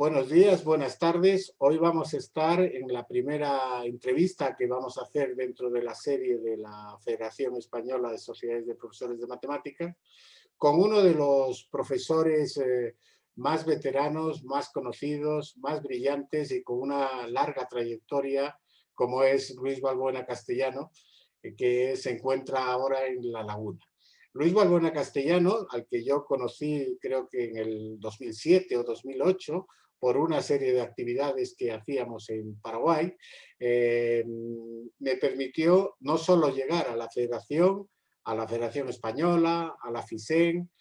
Buenos días, buenas tardes. Hoy vamos a estar en la primera entrevista que vamos a hacer dentro de la serie de la Federación Española de Sociedades de Profesores de Matemáticas con uno de los profesores más veteranos, más conocidos, más brillantes y con una larga trayectoria, como es Luis Balbuena Castellano, que se encuentra ahora en La Laguna. Luis Balbuena Castellano, al que yo conocí creo que en el 2007 o 2008, por una serie de actividades que hacíamos en Paraguay, me permitió no solo llegar a la Federación Española, a la FISEN,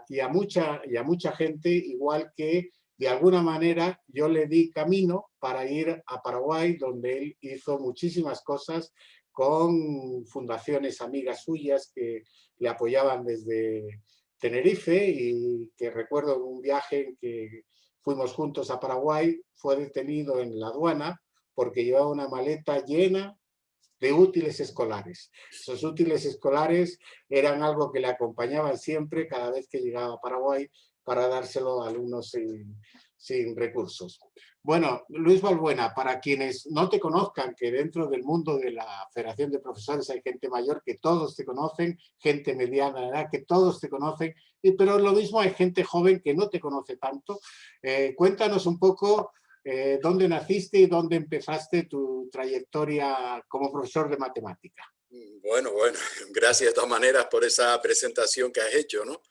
y a mucha gente, igual que de alguna manera yo le di camino para ir a Paraguay, donde él hizo muchísimas cosas con fundaciones amigas suyas que le apoyaban desde Tenerife, y que recuerdo un viaje en que fuimos juntos a Paraguay, fue detenido en la aduana porque llevaba una maleta llena de útiles escolares. Esos útiles escolares eran algo que le acompañaban siempre cada vez que llegaba a Paraguay para dárselo a alumnos sin recursos. Bueno, Luis Balbuena, para quienes no te conozcan, que dentro del mundo de la Federación de Profesores hay gente mayor que todos te conocen, gente mediana de edad que todos te conocen, pero lo mismo hay gente joven que no te conoce tanto. Cuéntanos un poco dónde naciste y dónde empezaste tu trayectoria como profesor de matemática. Bueno, gracias de todas maneras por esa presentación que has hecho, ¿no?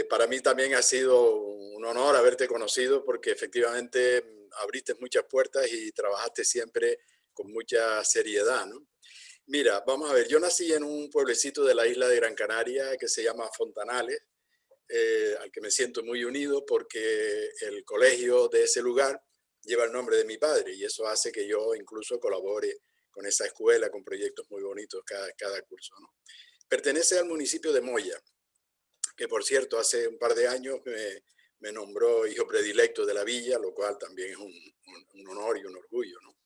Para mí también ha sido un honor haberte conocido porque efectivamente abriste muchas puertas y trabajaste siempre con mucha seriedad, ¿no? Mira, vamos a ver, yo nací en un pueblecito de la isla de Gran Canaria que se llama Fontanales, al que me siento muy unido porque el colegio de ese lugar lleva el nombre de mi padre y eso hace que yo incluso colabore con esa escuela, con proyectos muy bonitos cada curso, ¿no? Pertenece al municipio de Moya, que por cierto hace un par de años me nombró hijo predilecto de la villa, lo cual también es un honor y un orgullo, ¿no?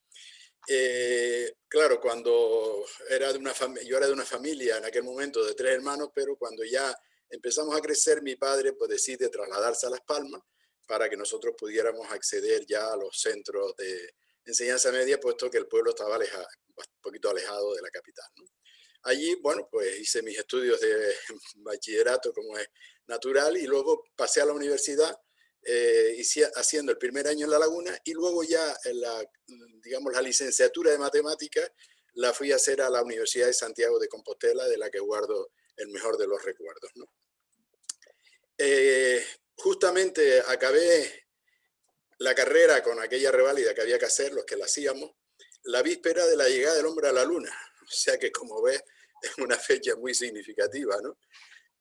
Claro, cuando yo era de una familia en aquel momento de 3 hermanos, pero cuando ya empezamos a crecer, mi padre pues decide trasladarse a Las Palmas para que nosotros pudiéramos acceder ya a los centros de enseñanza media, puesto que el pueblo estaba un poquito alejado de la capital, ¿no? Allí, bueno, pues hice mis estudios de bachillerato como es natural y luego pasé a la universidad haciendo el primer año en La Laguna y luego ya digamos, la licenciatura de matemáticas la fui a hacer a la Universidad de Santiago de Compostela, de la que guardo el mejor de los recuerdos, ¿no? Justamente acabé la carrera con aquella reválida que había que hacer, los que la hacíamos, la víspera de la llegada del hombre a la luna. O sea que, como ves, es una fecha muy significativa, ¿no?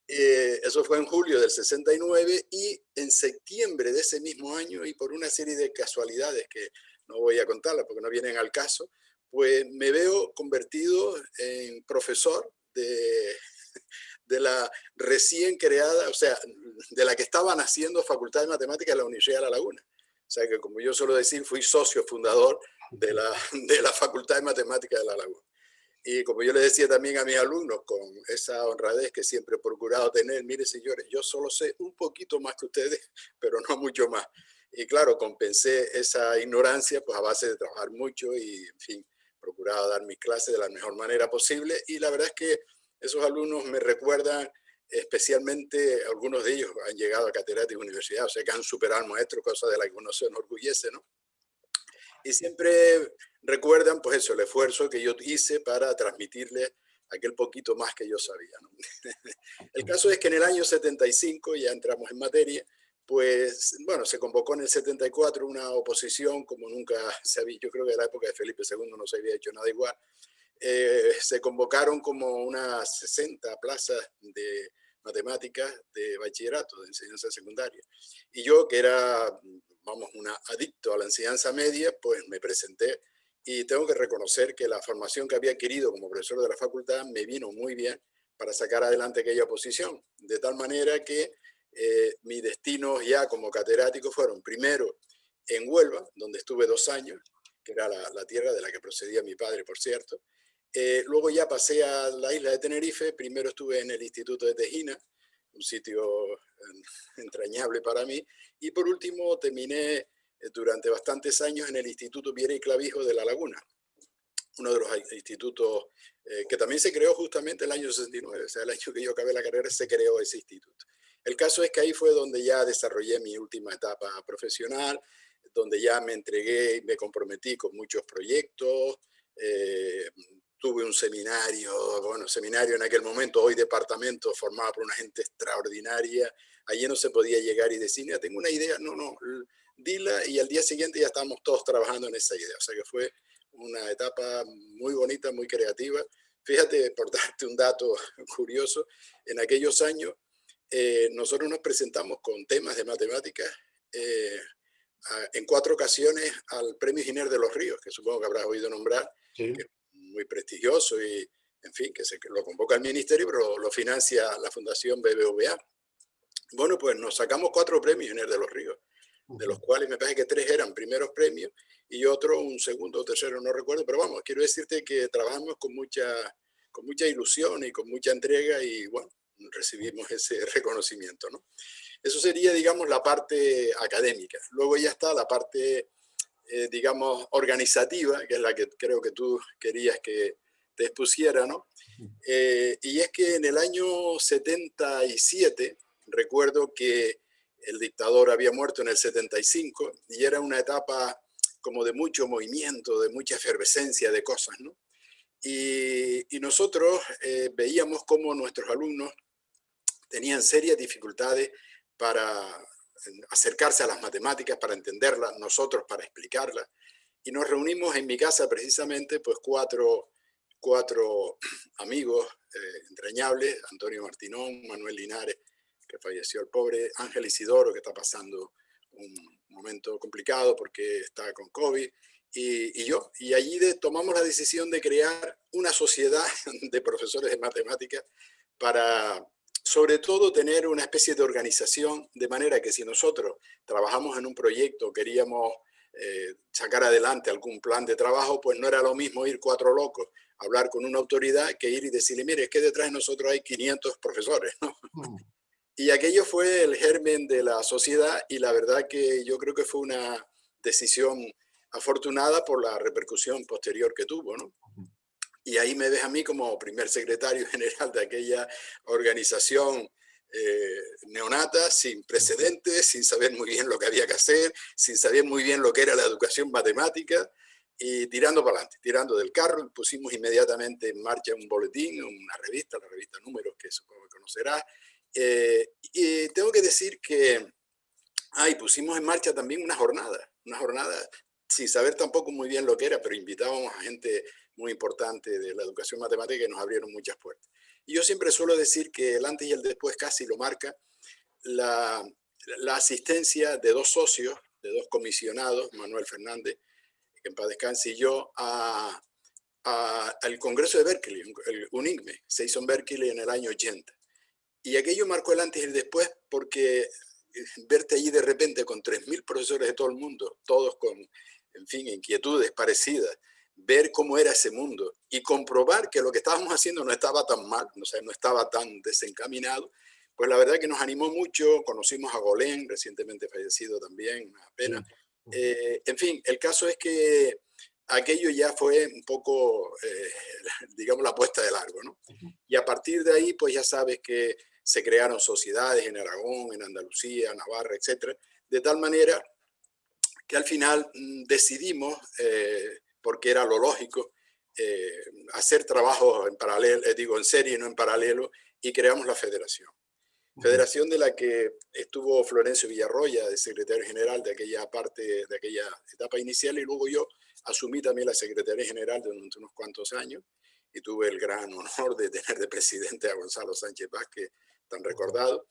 Eso fue en julio del 69 y en septiembre de ese mismo año, y por una serie de casualidades que no voy a contarlas porque no vienen al caso, pues me veo convertido en profesor de la recién creada, o sea, de la que estaban haciendo Facultad de Matemáticas de la Universidad de La Laguna. O sea que, como yo suelo decir, fui socio fundador de la Facultad de Matemáticas de La Laguna. Y como yo le decía también a mis alumnos, con esa honradez que siempre he procurado tener, mire señores, yo solo sé un poquito más que ustedes, pero no mucho más. Y claro, compensé esa ignorancia pues a base de trabajar mucho y, en fin, procuraba dar mis clases de la mejor manera posible. Y la verdad es que esos alumnos me recuerdan, especialmente algunos de ellos han llegado a catedráticos de universidad, o sea que han superado al maestro, cosa de la que uno se enorgullece, ¿no? Y siempre recuerdan, pues eso, el esfuerzo que yo hice para transmitirles aquel poquito más que yo sabía, ¿no? El caso es que en el año 75, ya entramos en materia, pues, bueno, se convocó en el 74 una oposición como nunca se había, yo creo que en la época de Felipe II no se había hecho nada igual. Se convocaron como unas 60 plazas de matemáticas de bachillerato, de enseñanza secundaria. Y yo, que era, vamos, un adicto a la enseñanza media, pues me presenté y tengo que reconocer que la formación que había adquirido como profesor de la facultad me vino muy bien para sacar adelante aquella oposición. De tal manera que mis destinos ya como catedrático fueron primero en Huelva, donde estuve 2 años, que era la tierra de la que procedía mi padre, por cierto. Luego ya pasé a la isla de Tenerife, primero estuve en el Instituto de Tejina, un sitio entrañable para mí. Y por último terminé durante bastantes años en el Instituto Viera y Clavijo de La Laguna, uno de los institutos que también se creó justamente el año 69, o sea, el año que yo acabé la carrera se creó ese instituto. El caso es que ahí fue donde ya desarrollé mi última etapa profesional, donde ya me entregué y me comprometí con muchos proyectos. Tuve un seminario, bueno, seminario en aquel momento, hoy departamento, formado por una gente extraordinaria. Allí no se podía llegar y decir, mira, tengo una idea, no, dila, y al día siguiente ya estábamos todos trabajando en esa idea. O sea que fue una etapa muy bonita, muy creativa. Fíjate, por darte un dato curioso, en aquellos años nosotros nos presentamos con temas de matemáticas en 4 ocasiones al Premio Giner de los Ríos, que supongo que habrás oído nombrar, Sí. que es muy prestigioso y, en fin, que lo convoca el ministerio, pero lo financia la Fundación BBVA. Bueno, pues nos sacamos 4 premios Giner de los Ríos, de los cuales me parece que 3 eran primeros premios y otro un segundo o tercero, no recuerdo, pero vamos, quiero decirte que trabajamos con mucha ilusión y con mucha entrega y, bueno, recibimos ese reconocimiento, ¿no? Eso sería, digamos, la parte académica. Luego ya está la parte, digamos, organizativa, que es la que creo que tú querías que te expusiera, ¿no? Y es que en el año 77, recuerdo que el dictador había muerto en el 75 y era una etapa como de mucho movimiento, de mucha efervescencia de cosas, ¿no? Y nosotros veíamos cómo nuestros alumnos tenían serias dificultades para acercarse a las matemáticas, para entenderlas, nosotros para explicarlas. Y nos reunimos en mi casa precisamente, pues cuatro amigos entrañables, Antonio Martinón, Manuel Linares, que falleció el pobre, Ángel Isidoro, que está pasando un momento complicado porque está con COVID, y yo. Y allí tomamos la decisión de crear una sociedad de profesores de matemáticas para, sobre todo, tener una especie de organización, de manera que si nosotros trabajamos en un proyecto, queríamos sacar adelante algún plan de trabajo, pues no era lo mismo ir 4 locos a hablar con una autoridad que ir y decirle, mire, es que detrás de nosotros hay 500 profesores, ¿no? Y aquello fue el germen de la sociedad y la verdad que yo creo que fue una decisión afortunada por la repercusión posterior que tuvo, ¿no? Y ahí me ves a mí como primer secretario general de aquella organización neonata, sin precedentes, sin saber muy bien lo que había que hacer, sin saber muy bien lo que era la educación matemática, y tirando para adelante, tirando del carro. Pusimos inmediatamente en marcha un boletín, una revista, la revista Números, que supongo que conocerás. Y tengo que decir que pusimos en marcha también una jornada sin saber tampoco muy bien lo que era, pero invitábamos a gente muy importante de la educación matemática que nos abrieron muchas puertas. Y yo siempre suelo decir que el antes y el después casi lo marca la asistencia de 2 socios, de 2 comisionados, Manuel Fernández, que en paz descanse, y yo, al Congreso de Berkeley, el UNICME, se hizo en Berkeley en el año 80. Y aquello marcó el antes y el después porque verte allí de repente con 3.000 profesores de todo el mundo, todos con, en fin, inquietudes parecidas, ver cómo era ese mundo y comprobar que lo que estábamos haciendo no estaba tan mal, o sea, no estaba tan desencaminado, pues la verdad que nos animó mucho. Conocimos a Golén, recientemente fallecido también, una pena. En fin, el caso es que aquello ya fue un poco, digamos, la puesta de largo, ¿no? Y a partir de ahí, pues ya sabes que se crearon sociedades en Aragón, en Andalucía, Navarra, etcétera, de tal manera que al final decidimos, porque era lo lógico, hacer trabajos en paralelo, digo en serie, no en paralelo, y creamos la federación. Federación de la que estuvo Florencio Villarroya, de secretario general de aquella parte, de aquella etapa inicial, y luego yo asumí también la secretaría general durante unos cuantos años y tuve el gran honor de tener de presidente a Gonzalo Sánchez Vázquez, tan recordado.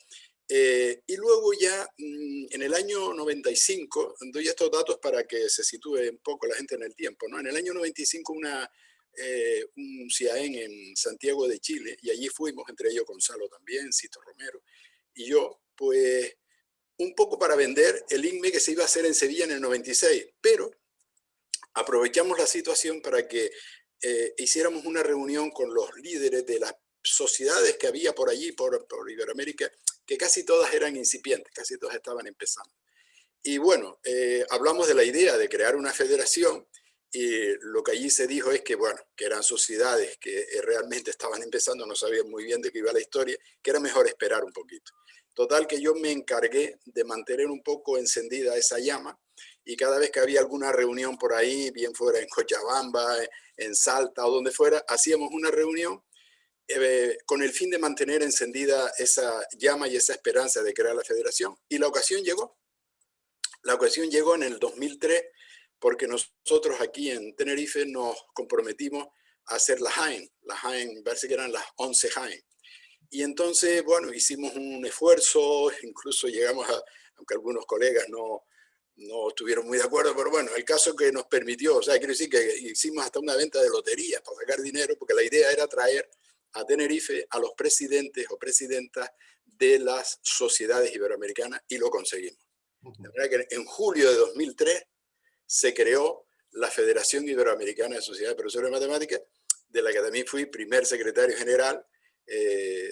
Y luego ya en el año 95, doy estos datos para que se sitúe un poco la gente en el tiempo, ¿no? En el año 95 un CIAEN en Santiago de Chile, y allí fuimos, entre ellos Gonzalo también, Cito Romero, y yo, pues un poco para vender el INME que se iba a hacer en Sevilla en el 96, pero aprovechamos la situación para que hiciéramos una reunión con los líderes de las sociedades que había por allí, por Iberoamérica, que casi todas eran incipientes, casi todas estaban empezando. Y bueno, hablamos de la idea de crear una federación y lo que allí se dijo es que, bueno, que eran sociedades que realmente estaban empezando, no sabían muy bien de qué iba la historia, que era mejor esperar un poquito. Total que yo me encargué de mantener un poco encendida esa llama y cada vez que había alguna reunión por ahí, bien fuera en Cochabamba, en Salta o donde fuera, hacíamos una reunión con el fin de mantener encendida esa llama y esa esperanza de crear la federación. Y la ocasión llegó. La ocasión llegó en el 2003 porque nosotros aquí en Tenerife nos comprometimos a hacer la Jaén. La Jaén, parece que eran las 11 Jaén. Y entonces, bueno, hicimos un esfuerzo, incluso llegamos a, aunque algunos colegas no estuvieron muy de acuerdo, pero bueno, el caso que nos permitió, o sea, quiero decir que hicimos hasta una venta de loterías para sacar dinero, porque la idea era traer a Tenerife a los presidentes o presidentas de las sociedades iberoamericanas y lo conseguimos. De manera que en julio de 2003 se creó la Federación Iberoamericana de Sociedades de Profesores de Matemáticas, de la que también fui primer secretario general.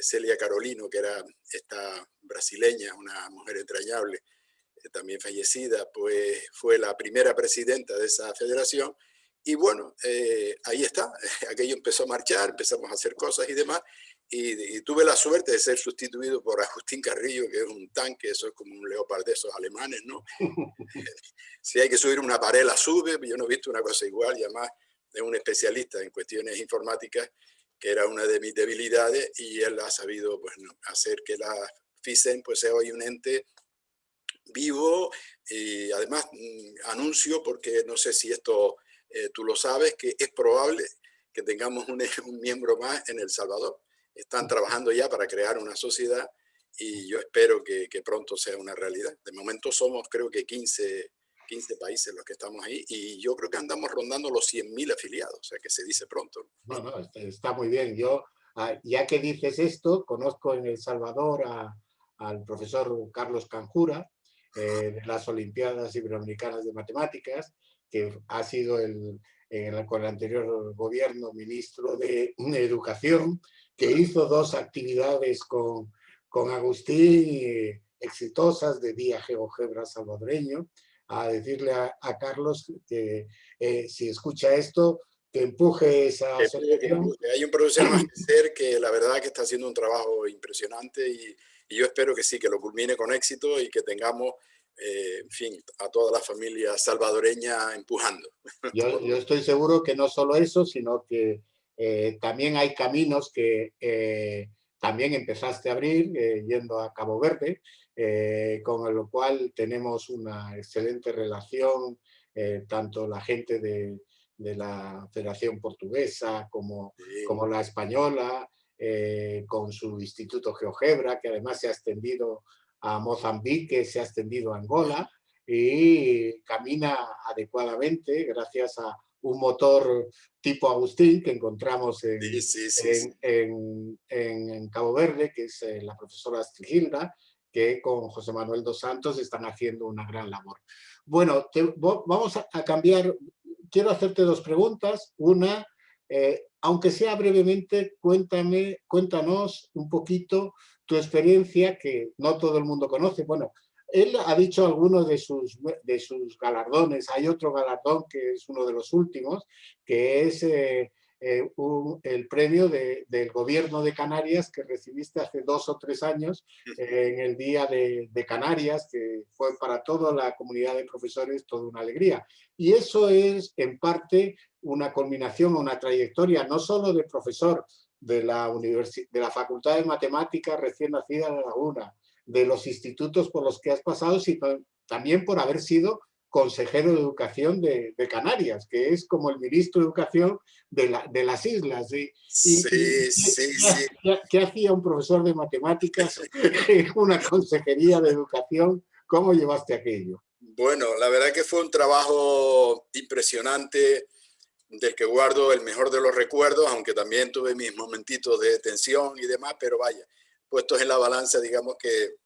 Celia Carolino, que era esta brasileña, una mujer entrañable, también fallecida, pues fue la primera presidenta de esa federación. Y bueno, ahí está, aquello empezó a marchar, empezamos a hacer cosas y demás, y tuve la suerte de ser sustituido por Agustín Carrillo, que es un tanque, eso es como un Leopard de esos alemanes, ¿no? Si hay que subir una pared, la sube, yo no he visto una cosa igual, y además es un especialista en cuestiones informáticas, que era una de mis debilidades, y él ha sabido pues, hacer que la FISEN pues, sea hoy un ente vivo, y además anuncio, porque no sé si esto tú lo sabes, que es probable que tengamos un miembro más en El Salvador. Están trabajando ya para crear una sociedad y yo espero que pronto sea una realidad. De momento somos creo que 15 países los que estamos ahí y yo creo que andamos rondando los 100.000 afiliados, o sea que se dice pronto. No, no, está muy bien. Yo, ya que dices esto, conozco en El Salvador al profesor Carlos Canjura, de las Olimpiadas Iberoamericanas de Matemáticas, que ha sido con el anterior gobierno ministro de Educación, que hizo dos actividades con Agustín exitosas de Día GeoGebra salvadoreño, a decirle a Carlos que si escucha esto, que empuje esa asociación. Hay un profesor Magister que la verdad que está haciendo un trabajo impresionante y yo espero que sí, que lo culmine con éxito y que tengamos, en fin, a toda la familia salvadoreña empujando. Yo estoy seguro que no solo eso, sino que también hay caminos que también empezaste a abrir yendo a Cabo Verde, con lo cual tenemos una excelente relación, tanto la gente de la Federación Portuguesa como la española, con su Instituto GeoGebra, que además se ha extendido a Mozambique, se ha extendido a Angola, y camina adecuadamente gracias a un motor tipo Agustín que encontramos en Cabo Verde, que es la profesora Astrigilda, que con José Manuel dos Santos están haciendo una gran labor. Bueno, vamos a cambiar. Quiero hacerte dos preguntas. Una, aunque sea brevemente, cuéntanos un poquito tu experiencia, que no todo el mundo conoce. Bueno, él ha dicho algunos de sus galardones. Hay otro galardón que es uno de los últimos, que es el premio del gobierno de Canarias que recibiste hace 2 o 3 años en el Día de Canarias, que fue para toda la comunidad de profesores toda una alegría. Y eso es, en parte, una culminación, una trayectoria, no solo de profesor de la Facultad de Matemáticas recién nacida en La Laguna, de los institutos por los que has pasado, sino también por haber sido consejero de Educación de Canarias, que es como el ministro de Educación de las islas. ¿Qué hacía un profesor de matemáticas en una consejería de Educación? ¿Cómo llevaste aquello? Bueno, la verdad que fue un trabajo impresionante del que guardo el mejor de los recuerdos, aunque también tuve mis momentitos de tensión y demás, pero vaya, puestos en la balanza, digamos que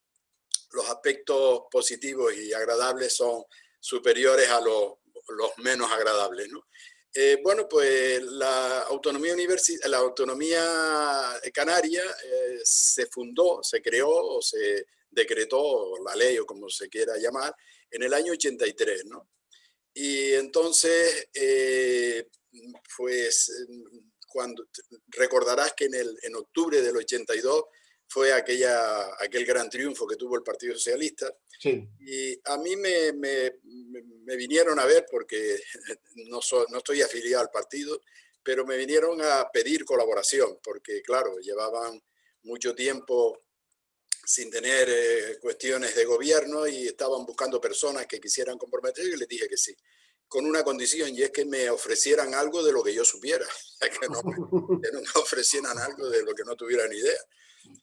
los aspectos positivos y agradables son superiores a los menos agradables, ¿no? Bueno, pues la autonomía canaria se fundó, se creó o se decretó, la ley o como se quiera llamar, en el año 83, ¿no? Y entonces, pues, cuando recordarás que en octubre del 82 fue aquel gran triunfo que tuvo el Partido Socialista. Sí. Y a mí me vinieron a ver, porque no estoy afiliado al partido, pero me vinieron a pedir colaboración, porque claro, llevaban mucho tiempo sin tener cuestiones de gobierno y estaban buscando personas que quisieran comprometer, y les dije que sí, con una condición, y es que me ofrecieran algo de lo que yo supiera, que no me ofrecieran algo de lo que no tuviera ni idea.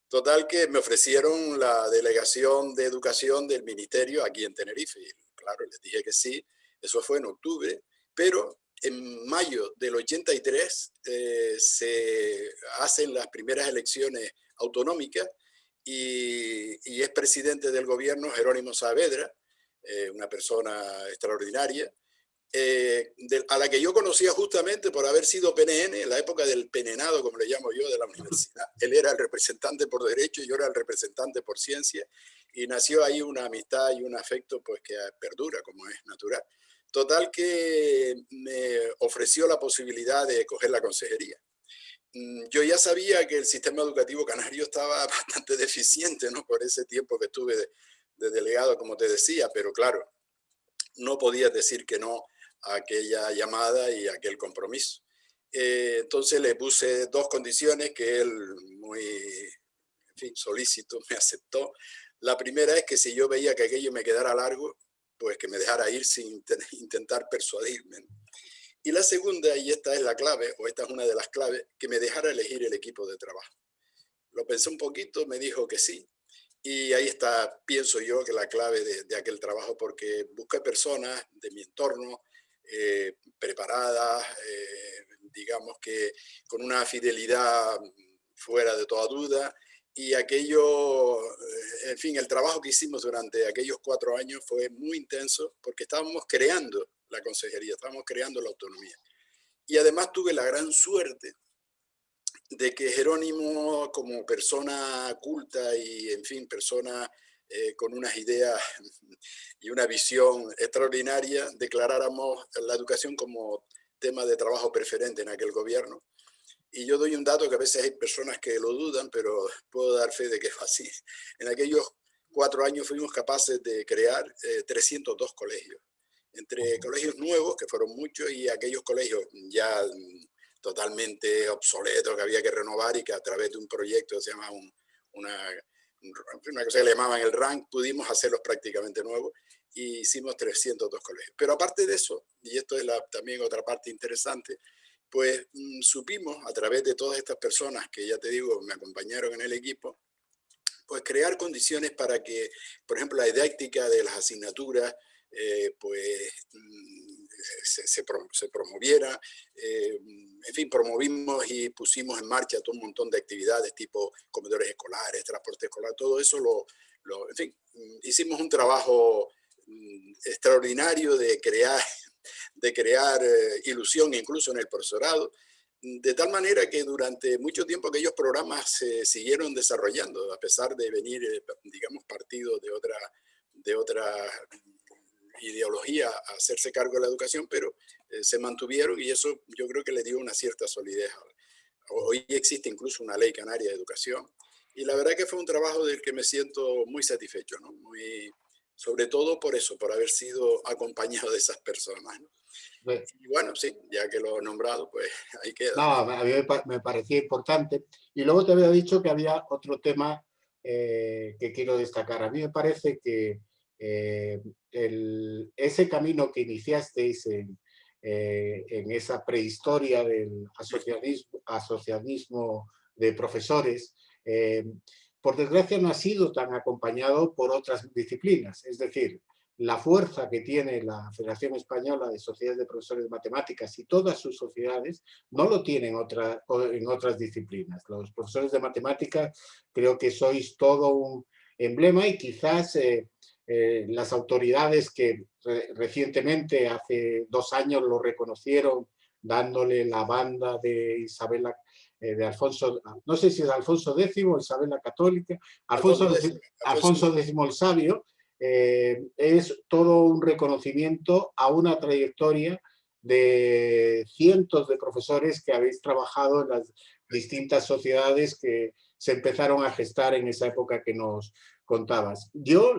Total que me ofrecieron la delegación de educación del ministerio aquí en Tenerife. Y claro, les dije que sí, eso fue en octubre, pero en mayo del 83 se hacen las primeras elecciones autonómicas y es presidente del gobierno Jerónimo Saavedra, una persona extraordinaria, a la que yo conocía justamente por haber sido PNN en la época del penenado, como le llamo yo, de la universidad. Él era el representante por derecho y yo era el representante por ciencia, y nació ahí una amistad y un afecto pues que perdura, como es natural. Total que me ofreció la posibilidad de coger la consejería. Yo ya sabía que el sistema educativo canario estaba bastante deficiente, ¿no? Por ese tiempo que estuve de delegado, como te decía, pero claro, no podías decir que no a aquella llamada y a aquel compromiso. Entonces le puse dos condiciones que él, muy, en fin, solícito, me aceptó. La primera es que si yo veía que aquello me quedara largo, pues que me dejara ir sin intentar persuadirme. Y la segunda, y esta es la clave, o esta es una de las claves, que me dejara elegir el equipo de trabajo. Lo pensé un poquito, me dijo que sí, y ahí está, pienso yo, que la clave de aquel trabajo, porque busqué personas de mi entorno preparadas, digamos que con una fidelidad fuera de toda duda, y aquello, en fin, el trabajo que hicimos durante aquellos 4 años fue muy intenso, porque estábamos creando la consejería, estábamos creando la autonomía. Y además tuve la gran suerte de que Jerónimo, como persona culta y, en fin, persona con unas ideas y una visión extraordinaria, declaráramos la educación como tema de trabajo preferente en aquel gobierno. Y yo doy un dato que a veces hay personas que lo dudan, pero puedo dar fe de que es así. En aquellos 4 años fuimos capaces de crear 302 colegios, entre colegios nuevos, que fueron muchos, y aquellos colegios ya totalmente obsoletos que había que renovar, y que a través de un proyecto que se llama una cosa que le llamaban el RANC, pudimos hacerlos prácticamente nuevos, y hicimos 302 colegios. Pero aparte de eso, y esto es también otra parte interesante, pues supimos a través de todas estas personas que, ya te digo, me acompañaron en el equipo, pues crear condiciones para que, por ejemplo, la didáctica de las asignaturas pues se promoviera. En fin, promovimos y pusimos en marcha todo un montón de actividades tipo comedores escolares, transporte escolar, todo eso en fin, hicimos un trabajo extraordinario de crear ilusión incluso en el profesorado, de tal manera que durante mucho tiempo aquellos programas se siguieron desarrollando, a pesar de venir, digamos, partidos de otra ideología a hacerse cargo de la educación, pero se mantuvieron, y eso yo creo que le dio una cierta solidez. Hoy existe incluso una ley canaria de educación, y la verdad que fue un trabajo del que me siento muy satisfecho, ¿no? Sobre todo por eso, por haber sido acompañado de esas personas, ¿no? Y bueno, sí, ya que lo he nombrado, pues ahí queda, No, ¿no? a mí me parecía importante. Y luego te había dicho que había otro tema que quiero destacar. A mí me parece que ese camino que iniciasteis en esa prehistoria del asociacionismo de profesores, por desgracia no ha sido tan acompañado por otras disciplinas. Es decir, la fuerza que tiene la Federación Española de Sociedades de Profesores de Matemáticas y todas sus sociedades no lo tienen en otras disciplinas. Los profesores de matemáticas creo que sois todo un emblema, y quizás las autoridades que recientemente, hace 2 años, lo reconocieron dándole la banda de Isabel, de Alfonso, no sé si es Alfonso X o Isabel la Católica, Alfonso X, Alfonso X el Sabio, es todo un reconocimiento a una trayectoria de cientos de profesores que habéis trabajado en las distintas sociedades que se empezaron a gestar en esa época que nos contabas. Yo,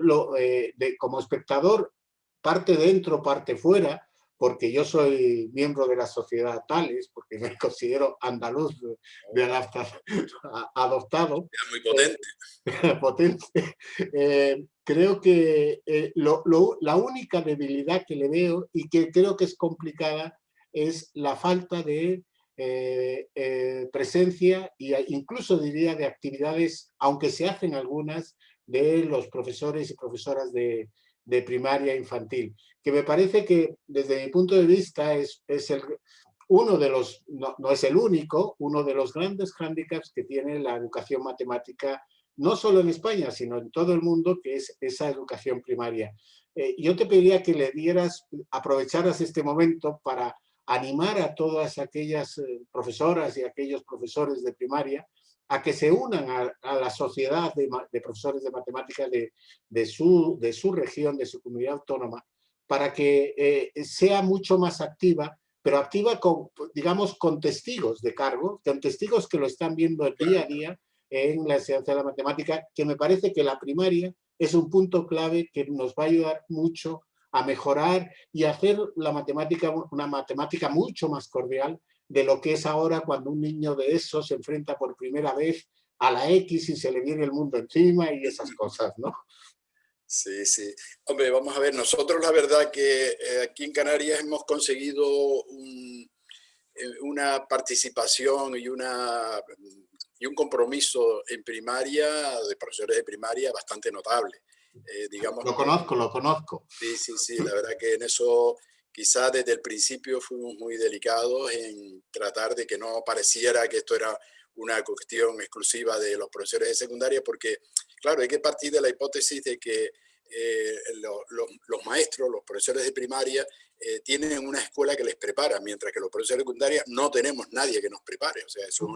como espectador, parte dentro, parte fuera, porque yo soy miembro de la sociedad Tales, porque me considero andaluz de adoptado. muy potente. Potente. Creo que la única debilidad que le veo y que creo que es complicada es la falta de presencia e incluso diría de actividades, aunque se hacen algunas, de los profesores y profesoras de primaria infantil, que me parece que desde mi punto de vista es uno de los, no es el único, uno de los grandes hándicaps que tiene la educación matemática, no solo en España, sino en todo el mundo, que es esa educación primaria. Yo te pediría que le aprovecharas este momento para animar a todas aquellas profesoras y aquellos profesores de primaria a que se unan a la sociedad de profesores de matemáticas de su región, de su comunidad autónoma, para que sea mucho más activa, pero activa con, digamos, con testigos de cargo, con testigos que lo están viendo el día a día en la enseñanza de la matemática, que me parece que la primaria es un punto clave que nos va a ayudar mucho a mejorar y a hacer la matemática una matemática mucho más cordial de lo que es ahora cuando un niño de eso se enfrenta por primera vez a la X y se le viene el mundo encima y esas cosas, ¿no? Sí, sí. Hombre, vamos a ver, nosotros la verdad que aquí en Canarias hemos conseguido una participación y un compromiso en primaria, de profesores de primaria, bastante notable. Digamos Lo que conozco, lo conozco. sí, sí, sí, la verdad que en eso quizás desde el principio fuimos muy delicados en tratar de que no pareciera que esto era una cuestión exclusiva de los profesores de secundaria, porque, claro, hay que partir de la hipótesis de que los maestros, los profesores de primaria, tienen una escuela que les prepara, mientras que los profesores de secundaria no tenemos nadie que nos prepare. O sea, eso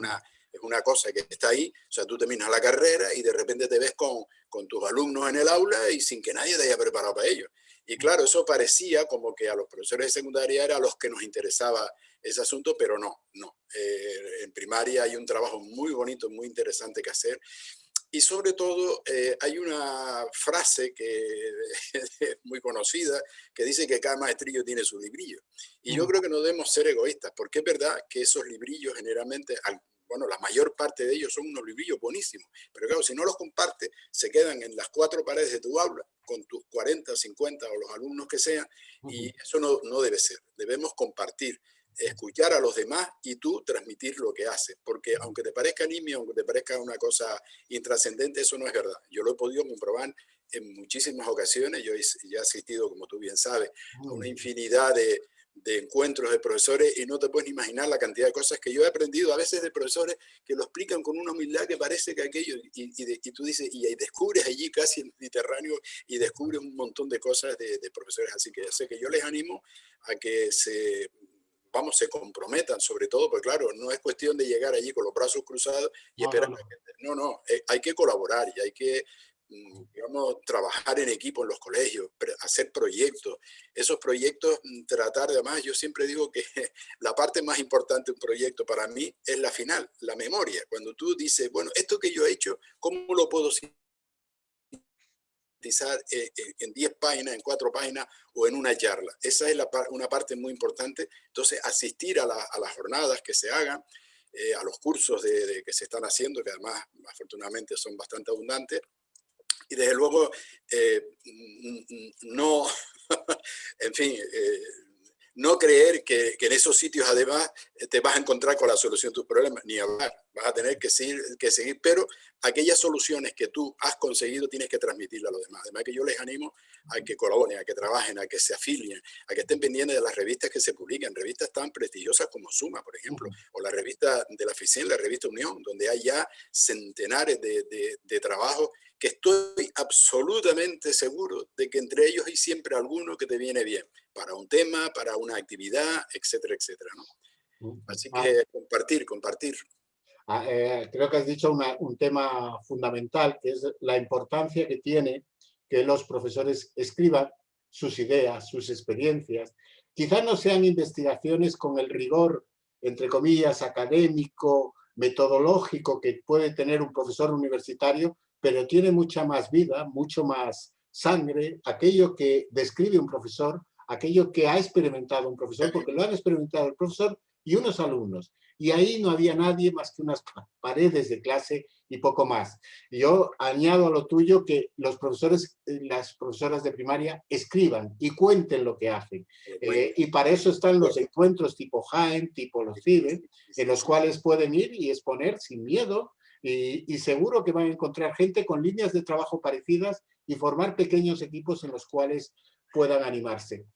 es una cosa que está ahí. O sea, tú terminas la carrera y de repente te ves con tus alumnos en el aula y sin que nadie te haya preparado para ello. Y claro, eso parecía como que a los profesores de secundaria era a los que nos interesaba ese asunto, pero no, no. En primaria hay un trabajo muy bonito, muy interesante que hacer. Y sobre todo hay una frase que es muy conocida que dice que cada maestrillo tiene su librillo. Y yo creo que no debemos ser egoístas, porque es verdad que esos librillos generalmente, bueno, la mayor parte de ellos son unos librillos buenísimos, pero claro, si no los compartes, se quedan en las cuatro paredes de tu aula con tus 40, 50 o los alumnos que sean, y eso no debe ser. Debemos compartir, escuchar a los demás y tú transmitir lo que haces, porque aunque te parezca nimio, aunque te parezca una cosa intrascendente, eso no es verdad. Yo lo he podido comprobar en muchísimas ocasiones. Yo ya he asistido, como tú bien sabes, a una infinidad de encuentros de profesores y no te puedes ni imaginar la cantidad de cosas que yo he aprendido a veces de profesores que lo explican con una humildad que parece que aquello, y tú dices, y descubres allí casi en el Mediterráneo y descubres un montón de cosas de profesores. Así que ya sé que yo les animo a que se comprometan, sobre todo, porque claro, no es cuestión de llegar allí con los brazos cruzados y esperar. No, hay que colaborar y hay que, digamos, trabajar en equipo en los colegios, hacer proyectos. Esos proyectos, tratar de, además, yo siempre digo que la parte más importante de un proyecto para mí es la final, la memoria. Cuando tú dices, bueno, esto que yo he hecho, ¿cómo lo puedo en 10 páginas, en 4 páginas o en una charla? Esa es una parte muy importante. Entonces, asistir a las jornadas que se hagan, a los cursos que se están haciendo, que además afortunadamente son bastante abundantes, y desde luego no, en fin, no creer que en esos sitios además te vas a encontrar con la solución de tus problemas, ni hablar, vas a tener que seguir, pero aquellas soluciones que tú has conseguido tienes que transmitirlas a los demás. Además que yo les animo a que colaboren, a que trabajen, a que se afilien, a que estén pendientes de las revistas que se publican, revistas tan prestigiosas como Suma, por ejemplo, o la revista de la FICEN, la revista Unión, donde hay ya centenares de trabajos que estoy absolutamente seguro de que entre ellos hay siempre alguno que te viene bien, para un tema, para una actividad, etcétera, etcétera, ¿no? Así Ah, que compartir, compartir. creo que has dicho un tema fundamental, que es la importancia que tiene que los profesores escriban sus ideas, sus experiencias. Quizás no sean investigaciones con el rigor, entre comillas, académico, metodológico que puede tener un profesor universitario, pero tiene mucha más vida, mucho más sangre, aquello que describe un profesor, aquello que ha experimentado un profesor, porque lo han experimentado el profesor y unos alumnos. Y ahí no había nadie más que unas paredes de clase y poco más. Y yo añado a lo tuyo que los profesores, las profesoras de primaria escriban y cuenten lo que hacen. Y para eso están los encuentros tipo Jaén, tipo los CIBE, en los cuales pueden ir y exponer sin miedo y seguro que van a encontrar gente con líneas de trabajo parecidas y formar pequeños equipos en los cuales puedan animarse.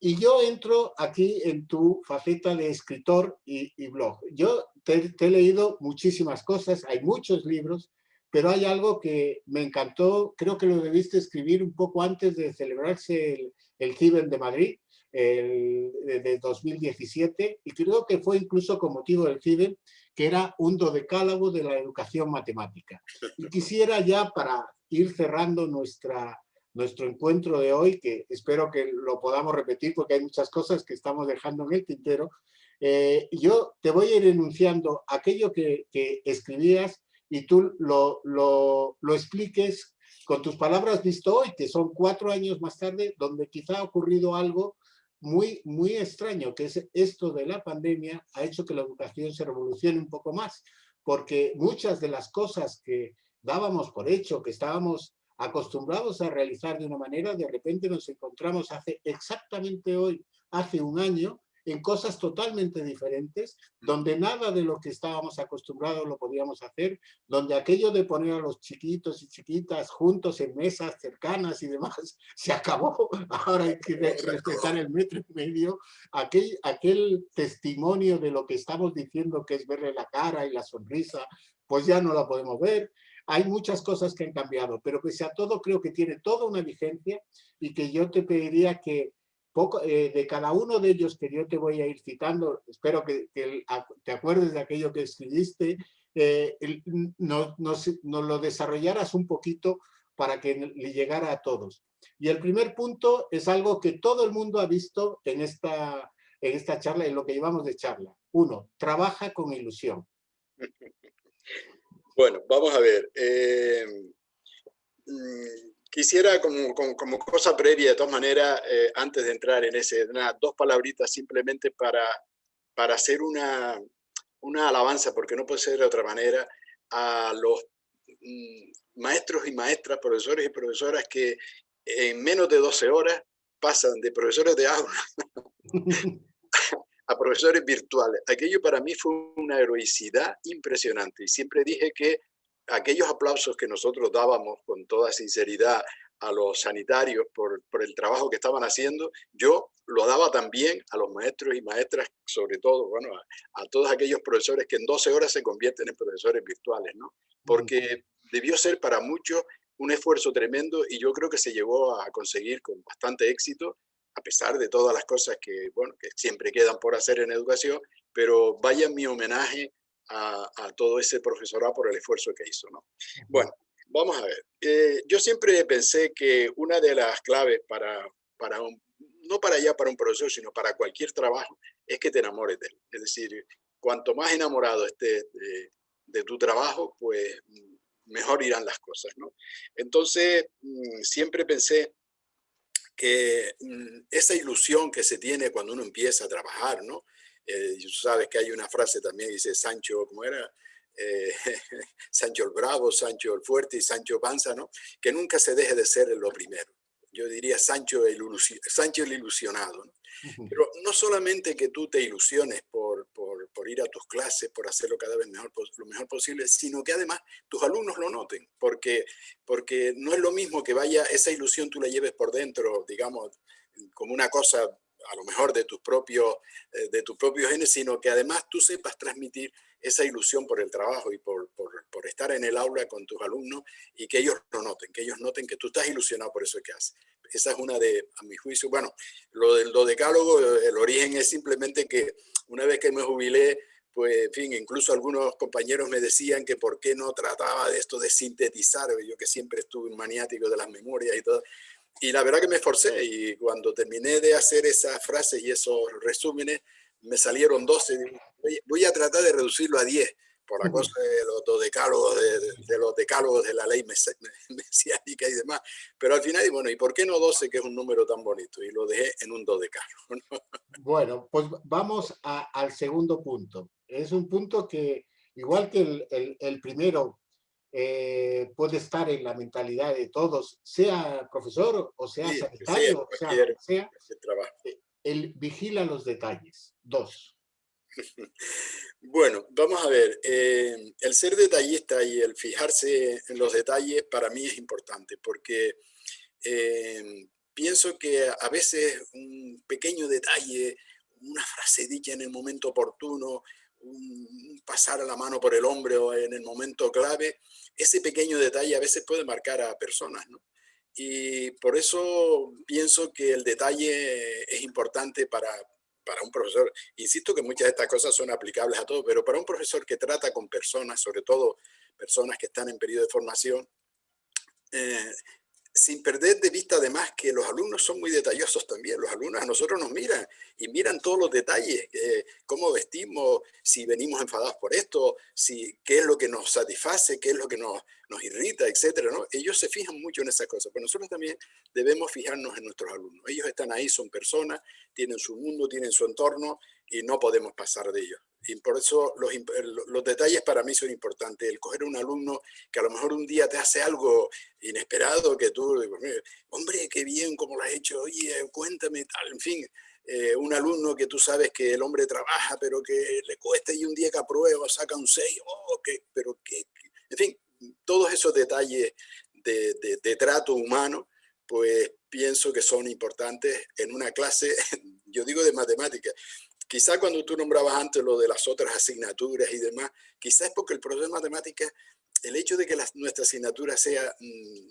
Y yo entro aquí en tu faceta de escritor y blog. Yo te he leído muchísimas cosas, hay muchos libros, pero hay algo que me encantó, creo que lo debiste escribir un poco antes de celebrarse el CIBEN de Madrid, de 2017, y creo que fue incluso con motivo del CIBEN, que era un dodecálogo de la educación matemática. Y quisiera ya, para ir cerrando nuestro encuentro de hoy, que espero que lo podamos repetir porque hay muchas cosas que estamos dejando en el tintero, yo te voy a ir enunciando aquello que escribías y tú lo expliques con tus palabras visto hoy, que son 4 años más tarde, donde quizá ha ocurrido algo muy extraño, que es esto de la pandemia ha hecho que la educación se revolucione un poco más, porque muchas de las cosas que dábamos por hecho, que estábamos acostumbrados a realizar de una manera, de repente nos encontramos exactamente hoy, hace un año, en cosas totalmente diferentes, donde nada de lo que estábamos acostumbrados lo podíamos hacer, donde aquello de poner a los chiquitos y chiquitas juntos en mesas cercanas y demás, se acabó. Ahora hay que respetar el metro y medio. Aquel testimonio de lo que estamos diciendo, que es verle la cara y la sonrisa, pues ya no la podemos ver. Hay muchas cosas que han cambiado, pero pese a todo creo que tiene toda una vigencia y que yo te pediría que de cada uno de ellos que yo te voy a ir citando, espero que te acuerdes de aquello que escribiste, nos lo desarrollaras un poquito para que le llegara a todos. Y el primer punto es algo que todo el mundo ha visto en esta charla, en lo que llevamos de charla. 1, trabaja con ilusión. Bueno, vamos a ver. Quisiera como cosa previa, de todas maneras, antes de entrar en ese, 2 palabritas simplemente para hacer una alabanza, porque no puede ser de otra manera, a los maestros y maestras, profesores y profesoras que en menos de 12 horas pasan de profesores de aula a profesores virtuales. Aquello para mí fue una heroicidad impresionante y siempre dije que aquellos aplausos que nosotros dábamos con toda sinceridad a los sanitarios por el trabajo que estaban haciendo, yo lo daba también a los maestros y maestras, sobre todo, bueno, a todos aquellos profesores que en 12 horas se convierten en profesores virtuales, ¿no? Porque debió ser para muchos un esfuerzo tremendo y yo creo que se llegó a conseguir con bastante éxito, a pesar de todas las cosas que, bueno, que siempre quedan por hacer en educación, pero vaya mi homenaje a todo ese profesorado por el esfuerzo que hizo, ¿no? Bueno, vamos a ver. Yo siempre pensé que una de las claves no para ya para un profesor, sino para cualquier trabajo, es que te enamores de él. Es decir, cuanto más enamorado estés de tu trabajo, pues mejor irán las cosas, ¿no? Entonces, siempre pensé que esa ilusión que se tiene cuando uno empieza a trabajar, ¿no? Sabes que hay una frase también, dice Sancho, ¿cómo era? Sancho el Bravo, Sancho el Fuerte y Sancho Panza, ¿no? Que nunca se deje de ser lo primero. Yo diría Sancho el ilusionado, ¿no? Pero no solamente que tú te ilusiones por ir a tus clases, por hacerlo cada vez lo mejor posible, sino que además tus alumnos lo noten, porque no es lo mismo que esa ilusión tú la lleves por dentro, digamos, como una cosa a lo mejor de tus propios genes, sino que además tú sepas transmitir esa ilusión por el trabajo y por estar en el aula con tus alumnos y que ellos lo noten, que ellos noten que tú estás ilusionado por eso que haces. esa es una de, a mi juicio, bueno, lo del dodecálogo, el origen es simplemente que una vez que me jubilé, pues, en fin, incluso algunos compañeros me decían que por qué no trataba de esto de sintetizar, yo que siempre estuve un maniático de las memorias y todo. Y la verdad que me esforcé y cuando terminé de hacer esas frases y esos resúmenes, me salieron 12. Digo, voy a tratar de reducirlo a 10 por la cosa de los dodecálogos, de los decálogos de la ley mesiánica y demás. Pero al final, bueno, ¿y por qué no 12, que es un número tan bonito? Y lo dejé en un dodecálogo, ¿no? Bueno, pues vamos al segundo punto. Es un punto que, igual que el primero, puede estar en la mentalidad de todos, sea profesor o sea Sí, que sea sanitario, o sea lo que sea, cualquier trabajo. el vigila los detalles. Dos. Bueno, vamos a ver, el ser detallista y el fijarse en los detalles para mí es importante porque pienso que a veces un pequeño detalle, una frase dicha en el momento oportuno, un pasar la mano por el hombro en el momento clave, ese pequeño detalle a veces puede marcar a personas, ¿no? Y por eso pienso que el detalle es importante para un profesor. Insisto que muchas de estas cosas son aplicables a todos, pero para un profesor que trata con personas, sobre todo personas que están en periodo de formación, eh, sin perder de vista además que los alumnos son muy detallosos también. Los alumnos a nosotros nos miran y miran todos los detalles, cómo vestimos, si venimos enfadados por esto, si, qué es lo que nos satisface, qué es lo que nos irrita, etcétera, ¿no? Ellos se fijan mucho en esas cosas, pero nosotros también debemos fijarnos en nuestros alumnos. Ellos están ahí, son personas, tienen su mundo, tienen su entorno y no podemos pasar de ellos. Y por eso los detalles para mí son importantes. El coger a un alumno que a lo mejor un día te hace algo inesperado, que tú, hombre, qué bien, cómo lo has hecho, oye, cuéntame, tal, en fin, un alumno que tú sabes que el hombre trabaja, pero que le cuesta y un día que aprueba saca un 6, oh, pero en fin, todos esos detalles de trato humano, pues pienso que son importantes en una clase, yo digo de matemáticas. Quizá cuando tú nombrabas antes lo de las otras asignaturas y demás, quizás es porque el profesor de matemáticas, el hecho de que nuestra asignatura sea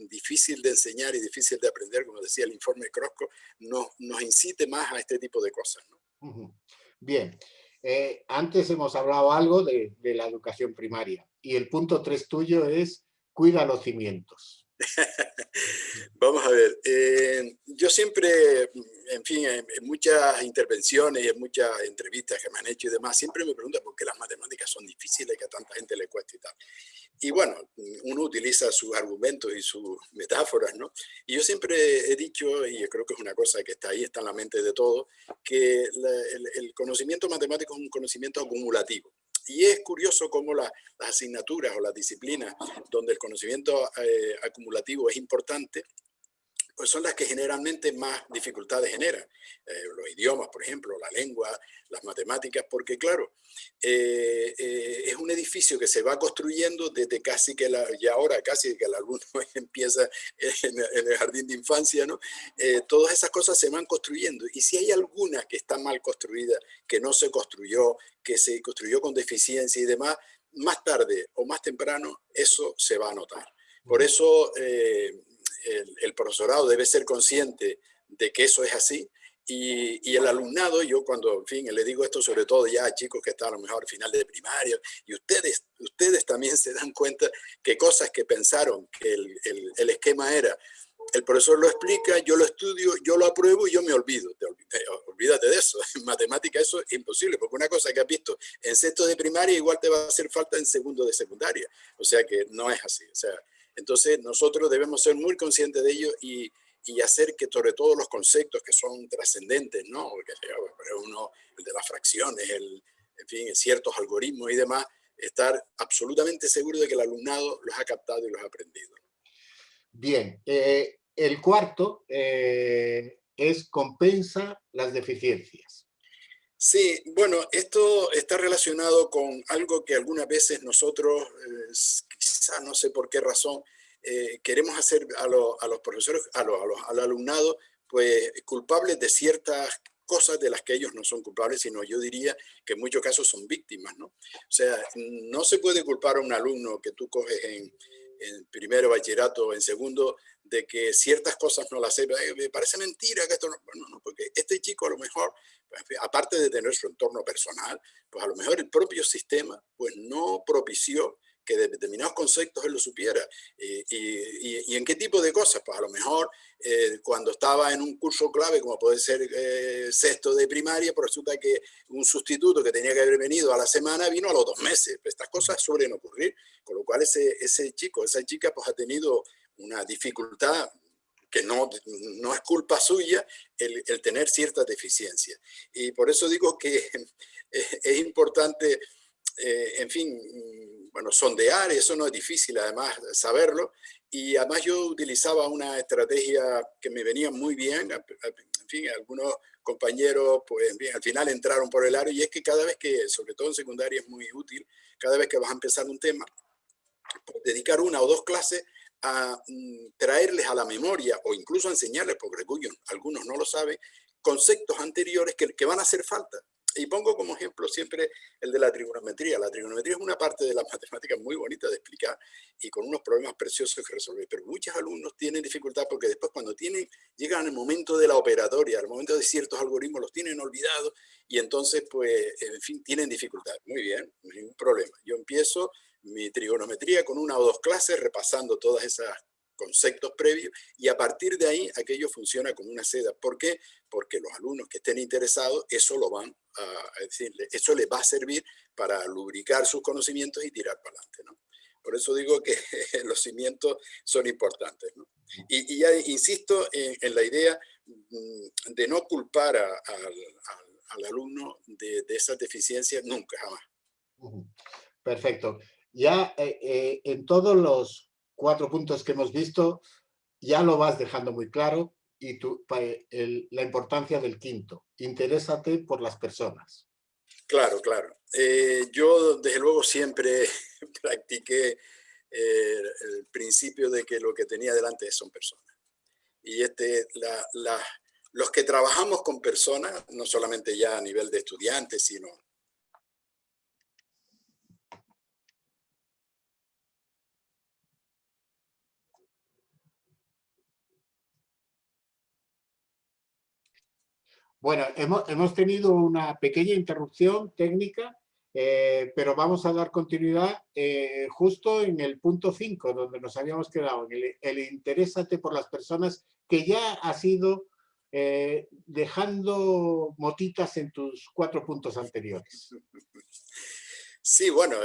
difícil de enseñar y difícil de aprender, como decía el informe Crosco, nos incite más a este tipo de cosas, ¿no? Ujú. Bien. Antes hemos hablado algo de la educación primaria y el punto 3 tuyo es cuida los cimientos. Vamos a ver, yo siempre, en fin, en muchas intervenciones y en muchas entrevistas que me han hecho y demás, siempre me preguntan por qué las matemáticas son difíciles, que a tanta gente le cuesta y tal. Y bueno, uno utiliza sus argumentos y sus metáforas, ¿no? Y yo siempre he dicho, y yo creo que es una cosa que está ahí, está en la mente de todos, que el conocimiento matemático es un conocimiento acumulativo. Y es curioso cómo las asignaturas o las disciplinas donde el conocimiento acumulativo es importante, pues son las que generalmente más dificultades generan. Los idiomas, por ejemplo, la lengua, las matemáticas, porque claro, es un edificio que se va construyendo desde casi que y ahora casi que el alumno empieza en el jardín de infancia, ¿no? Todas esas cosas se van construyendo. Y si hay alguna que está mal construida, que no se construyó, que se construyó con deficiencia y demás, más tarde o más temprano eso se va a notar. Por eso el profesorado debe ser consciente de que eso es así y el alumnado, yo cuando, en fin, le digo esto sobre todo ya a chicos que están a lo mejor al final de primaria, y ustedes también se dan cuenta que cosas que pensaron que el esquema era, el profesor lo explica, yo lo estudio, yo lo apruebo y yo me olvido. Olvídate de eso. En matemática eso es imposible, porque una cosa que has visto en sexto de primaria igual te va a hacer falta en segundo de secundaria. O sea que no es así. O sea, entonces nosotros debemos ser muy conscientes de ello y hacer que sobre todo los conceptos que son trascendentes, ¿no? Porque uno, el de las fracciones, en fin, ciertos algoritmos y demás, estar absolutamente seguro de que el alumnado los ha captado y los ha aprendido. Bien. El cuarto es compensa las deficiencias. Sí, bueno, esto está relacionado con algo que algunas veces nosotros, quizá no sé por qué razón, queremos hacer a los profesores, al alumnado, pues culpables de ciertas cosas de las que ellos no son culpables, sino yo diría que en muchos casos son víctimas, ¿no? O sea, no se puede culpar a un alumno que tú coges en primero bachillerato o en segundo de que ciertas cosas no las sé. Me parece mentira que esto no, no, no, porque este chico a lo mejor, aparte de tener su entorno personal, pues a lo mejor el propio sistema pues no propició que de determinados conceptos él lo supiera. ¿Y en qué tipo de cosas? Pues a lo mejor cuando estaba en un curso clave, como puede ser sexto de primaria, pues resulta que un sustituto que tenía que haber venido a la semana vino a los 2 meses. Pues estas cosas suelen ocurrir, con lo cual ese chico, esa chica, pues ha tenido una dificultad que no es culpa suya el tener ciertas deficiencias. Y por eso digo que es importante, en fin, bueno, sondear, eso no es difícil además saberlo, y además yo utilizaba una estrategia que me venía muy bien, en fin, algunos compañeros pues bien, al final entraron por el aro, y es que cada vez que, sobre todo en secundaria es muy útil, cada vez que vas a empezar un tema, pues dedicar 1 o 2 clases a traerles a la memoria o incluso a enseñarles, porque algunos no lo saben, conceptos anteriores que van a hacer falta. Y pongo como ejemplo siempre el de la trigonometría. La trigonometría es una parte de las matemáticas muy bonita de explicar y con unos problemas preciosos que resolver, pero muchos alumnos tienen dificultad porque después cuando llegan al momento de la operatoria, al momento de ciertos algoritmos, los tienen olvidados y entonces, pues, en fin, tienen dificultad. Muy bien, no hay ningún problema. Yo empiezo mi trigonometría con 1 o 2 clases repasando todos esos conceptos previos y a partir de ahí aquello funciona como una seda. ¿Por qué? Porque los alumnos que estén interesados eso lo van a decirle, eso les va a servir para lubricar sus conocimientos y tirar para adelante, ¿no? Por eso digo que los cimientos son importantes, ¿no? Y ya insisto en la idea de no culpar al alumno de esas deficiencias nunca, jamás. Perfecto. Ya en todos los 4 puntos que hemos visto, ya lo vas dejando muy claro y la importancia del quinto. Interésate por las personas. Claro, claro. Yo, desde luego, siempre practiqué el principio de que lo que tenía delante son personas. Y los que trabajamos con personas, no solamente ya a nivel de estudiantes, sino Bueno, hemos tenido una pequeña interrupción técnica, pero vamos a dar continuidad justo en el punto 5, donde nos habíamos quedado, en el interésate por las personas, que ya has ido dejando motitas en tus 4 puntos anteriores. sí, bueno,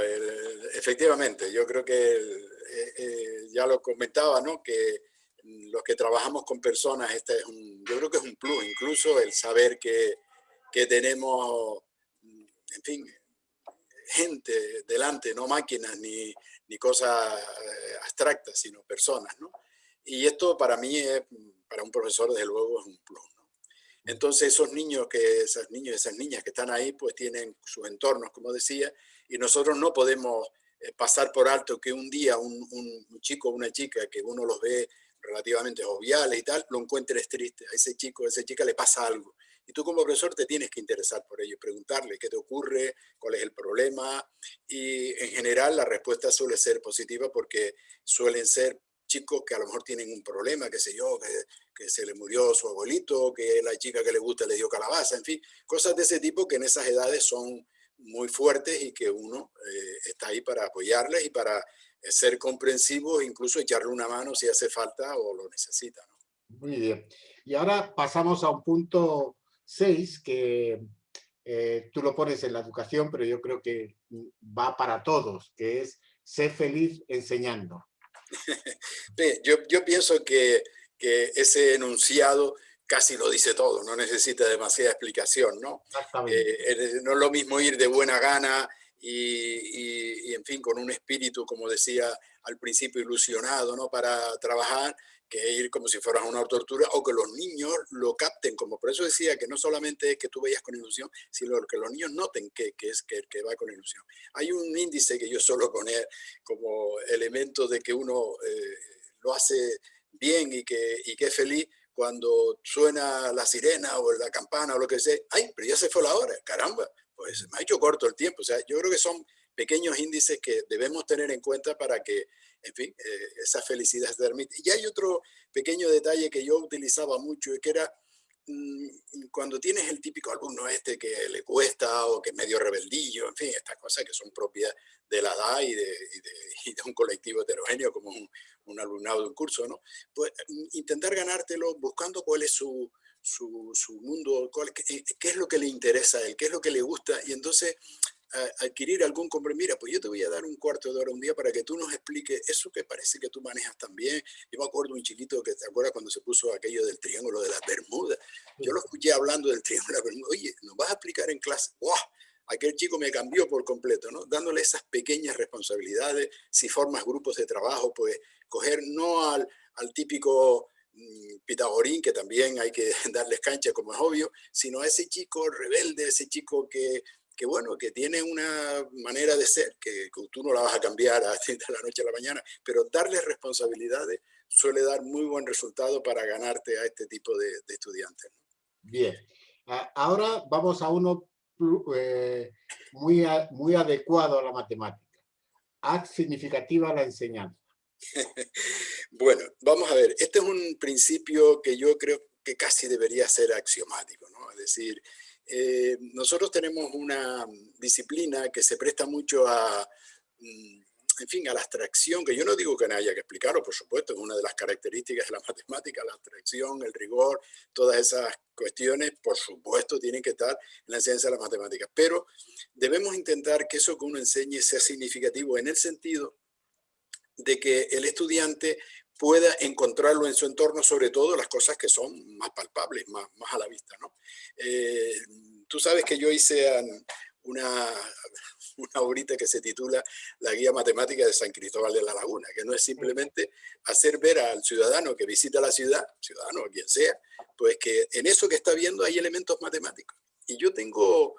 efectivamente, yo creo que ya lo comentaba, ¿no? Que los que trabajamos con personas, yo creo que es un plus, incluso el saber que tenemos, en fin, gente delante, no máquinas ni cosas abstractas, sino personas, ¿no? Y esto para mí, para un profesor, desde luego, es un plus, ¿no? Entonces esos niños, esas niñas que están ahí, pues tienen sus entornos, como decía, y nosotros no podemos pasar por alto que un día un chico o una chica que uno los ve relativamente joviales y tal, lo encuentres triste. A ese chico, a esa chica le pasa algo. Y tú como profesor te tienes que interesar por ello, preguntarle qué te ocurre, cuál es el problema. Y en general la respuesta suele ser positiva porque suelen ser chicos que a lo mejor tienen un problema, qué sé yo, que se le murió su abuelito, que la chica que le gusta le dio calabaza, en fin, cosas de ese tipo que en esas edades son muy fuertes y que uno está ahí para apoyarles y para ser comprensivo, incluso echarle una mano si hace falta o lo necesita, ¿no? Muy bien. Y ahora pasamos a un punto 6 que tú lo pones en la educación, pero yo creo que va para todos, que es ser feliz enseñando. Yo pienso que ese enunciado casi lo dice todo, no necesita demasiada explicación, ¿no? Exactamente. No es lo mismo ir de buena gana en fin, con un espíritu, como decía al principio, ilusionado, ¿no? Para trabajar, que ir como si fueras una tortura, o que los niños lo capten, como por eso decía que no solamente es que tú veas con ilusión, sino que los niños noten que va con ilusión. Hay un índice que yo suelo poner como elemento de que uno lo hace bien y que es feliz cuando suena la sirena o la campana o lo que sea. ¡Ay, pero ya se fue la hora! ¡Caramba! Pues me ha hecho corto el tiempo. O sea, yo creo que son pequeños índices que debemos tener en cuenta para que en fin, esa felicidad se transmite. Y hay otro pequeño detalle que yo utilizaba mucho, y que era cuando tienes el típico alumno este que le cuesta o que es medio rebeldillo, en fin, estas cosas que son propias de la edad y de un colectivo heterogéneo como un alumnado de un curso, ¿no? Pues intentar ganártelo buscando cuál es su mundo, qué es lo que le interesa a él, qué es lo que le gusta, y entonces adquirir algún compromiso. Mira, pues yo te voy a dar un cuarto de hora un día para que tú nos expliques eso que parece que tú manejas también. Yo me acuerdo un chiquito que, ¿te acuerdas cuando se puso aquello del triángulo de las Bermudas? Yo lo escuché hablando del triángulo de las Bermudas. Oye, ¿nos vas a explicar en clase? ¡Wow! Aquel chico me cambió por completo, ¿no? Dándole esas pequeñas responsabilidades. Si formas grupos de trabajo, pues coger no al típico pitagorín, que también hay que darles cancha, como es obvio, sino a ese chico rebelde, ese chico que bueno, que tiene una manera de ser, que tú no la vas a cambiar de la noche a la mañana, pero darles responsabilidades suele dar muy buen resultado para ganarte a este tipo de estudiantes. Bien. Ahora vamos a uno muy adecuado a la matemática. Haz significativa la enseñanza. Bueno, vamos a ver, este es un principio que yo creo que casi debería ser axiomático, ¿no? Es decir, nosotros tenemos una disciplina que se presta mucho en fin, a la abstracción, que yo no digo que no haya que explicarlo, por supuesto, es una de las características de la matemática, la abstracción, el rigor, todas esas cuestiones, por supuesto, tienen que estar en la enseñanza de las matemáticas, pero debemos intentar que eso que uno enseñe sea significativo en el sentido de que el estudiante pueda encontrarlo en su entorno, sobre todo las cosas que son más palpables, más a la vista, ¿no? Tú sabes que yo hice una obrita que se titula La Guía Matemática de San Cristóbal de la Laguna, que no es simplemente hacer ver al ciudadano que visita la ciudad, ciudadano o quien sea, pues que en eso que está viendo hay elementos matemáticos. Y yo tengo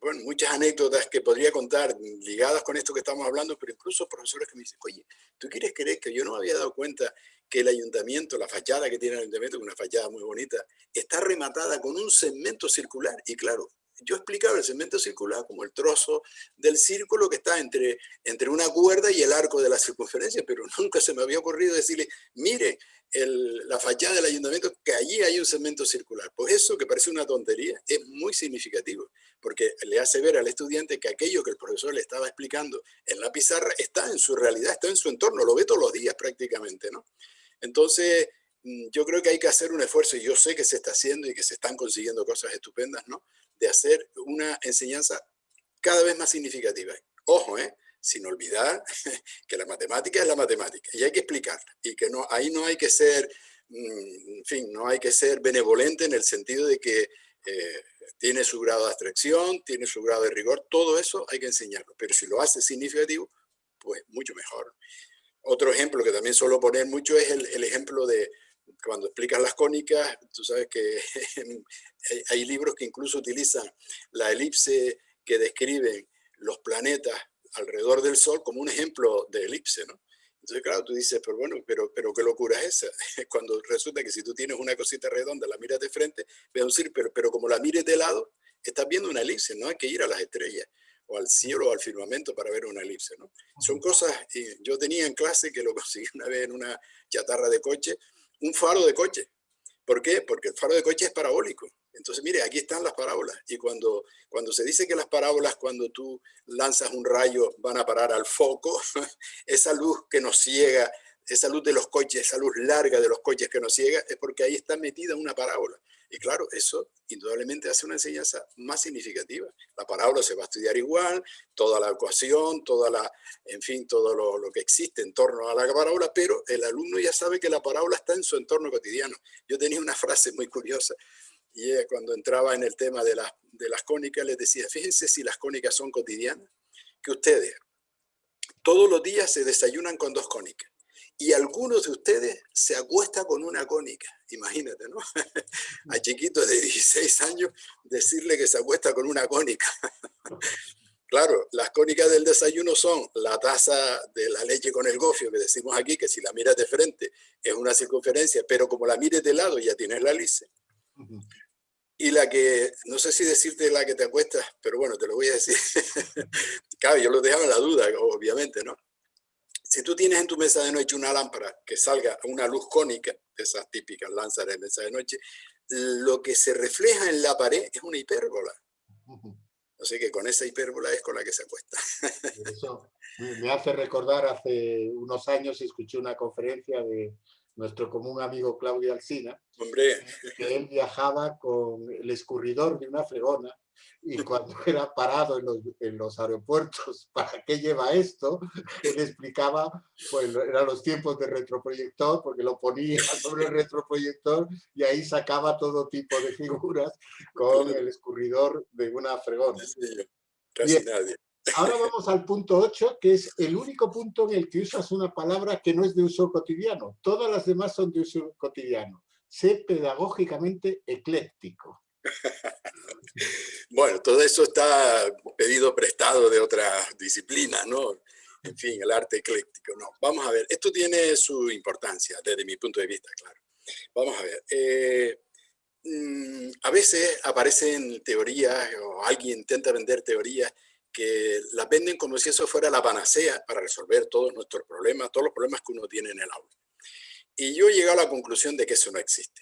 bueno, muchas anécdotas que podría contar ligadas con esto que estamos hablando, pero incluso profesores que me dicen, oye, ¿tú quieres creer que yo no me había dado cuenta que el ayuntamiento, la fachada que tiene el ayuntamiento, que es una fachada muy bonita, está rematada con un segmento circular? Y claro, yo explicaba el segmento circular como el trozo del círculo que está entre una cuerda y el arco de la circunferencia, pero nunca se me había ocurrido decirle, mire, la fachada del ayuntamiento, que allí hay un segmento circular. Pues eso, que parece una tontería, es muy significativo, porque le hace ver al estudiante que aquello que el profesor le estaba explicando en la pizarra está en su realidad, está en su entorno, lo ve todos los días prácticamente, ¿no? Entonces, yo creo que hay que hacer un esfuerzo, y yo sé que se está haciendo y que se están consiguiendo cosas estupendas, ¿no? De hacer una enseñanza cada vez más significativa. Ojo, sin olvidar que la matemática es la matemática y hay que explicarla, y que no, ahí no hay que ser, en fin, no hay que ser benevolente en el sentido de que tiene su grado de abstracción, tiene su grado de rigor, todo eso hay que enseñarlo, pero si lo hace significativo, pues mucho mejor. Otro ejemplo que también suelo poner mucho es el ejemplo de cuando explicas las cónicas. Tú sabes que hay libros que incluso utilizan la elipse que describen los planetas alrededor del Sol como un ejemplo de elipse, ¿no? Entonces, claro, tú dices, pero bueno, pero qué locura es esa. Cuando resulta que si tú tienes una cosita redonda, la miras de frente, ves un círculo, pero como la mires de lado, estás viendo una elipse, no hay que ir a las estrellas o al cielo o al firmamento para ver una elipse, ¿no? Son cosas, yo tenía en clase, que lo conseguí una vez en una chatarra de coche, un faro de coche. ¿Por qué? Porque el faro de coche es parabólico. Entonces, mire, aquí están las parábolas. Y cuando se dice que las parábolas, cuando tú lanzas un rayo, van a parar al foco, esa luz que nos ciega, esa luz de los coches, esa luz larga de los coches que nos ciega, es porque ahí está metida una parábola. Y claro, eso indudablemente hace una enseñanza más significativa. La parábola se va a estudiar igual, toda la ecuación, en fin, todo lo que existe en torno a la parábola, pero el alumno ya sabe que la parábola está en su entorno cotidiano. Yo tenía una frase muy curiosa, y cuando entraba en el tema de las cónicas, les decía, fíjense si las cónicas son cotidianas, que ustedes todos los días se desayunan con 2 cónicas. Y algunos de ustedes se acuestan con una cónica. Imagínate, ¿no? A chiquitos de 16 años decirle que se acuesta con una cónica. Claro, las cónicas del desayuno son la taza de la leche con el gofio, que decimos aquí, que si la miras de frente es una circunferencia, pero como la mires de lado ya tienes la hélice. Y la que, no sé si decirte la que te acuestas, pero bueno, te lo voy a decir. Claro, yo lo dejaba en la duda, obviamente, ¿no? Si tú tienes en tu mesa de noche una lámpara que salga una luz cónica, esas típicas lámparas de mesa de noche, lo que se refleja en la pared es una hipérbola. Así que con esa hipérbola es con la que se acuesta. Eso me hace recordar, hace unos años escuché una conferencia de nuestro común amigo Claudio Alsina, Hombre, que él viajaba con el escurridor de una fregona y cuando era parado en los aeropuertos, ¿para qué lleva esto? Él explicaba, pues eran los tiempos de retroproyector, porque lo ponía sobre el retroproyector y ahí sacaba todo tipo de figuras con claro, el escurridor de una fregona. sí, Bien, casi nadie. ahora vamos al punto 8, que es el único punto en el que usas una palabra que no es de uso cotidiano. Todas las demás son de uso cotidiano. Sé pedagógicamente ecléctico. Bueno, todo eso está pedido prestado de otras disciplinas, ¿no? En fin, el arte ecléctico, no. Vamos a ver, esto tiene su importancia desde mi punto de vista, claro. Vamos a ver. A veces aparecen teorías o alguien intenta vender teorías que las venden como si eso fuera la panacea para resolver todos nuestros problemas, todos los problemas que uno tiene en el aula. Y yo he llegado a la conclusión de que eso no existe.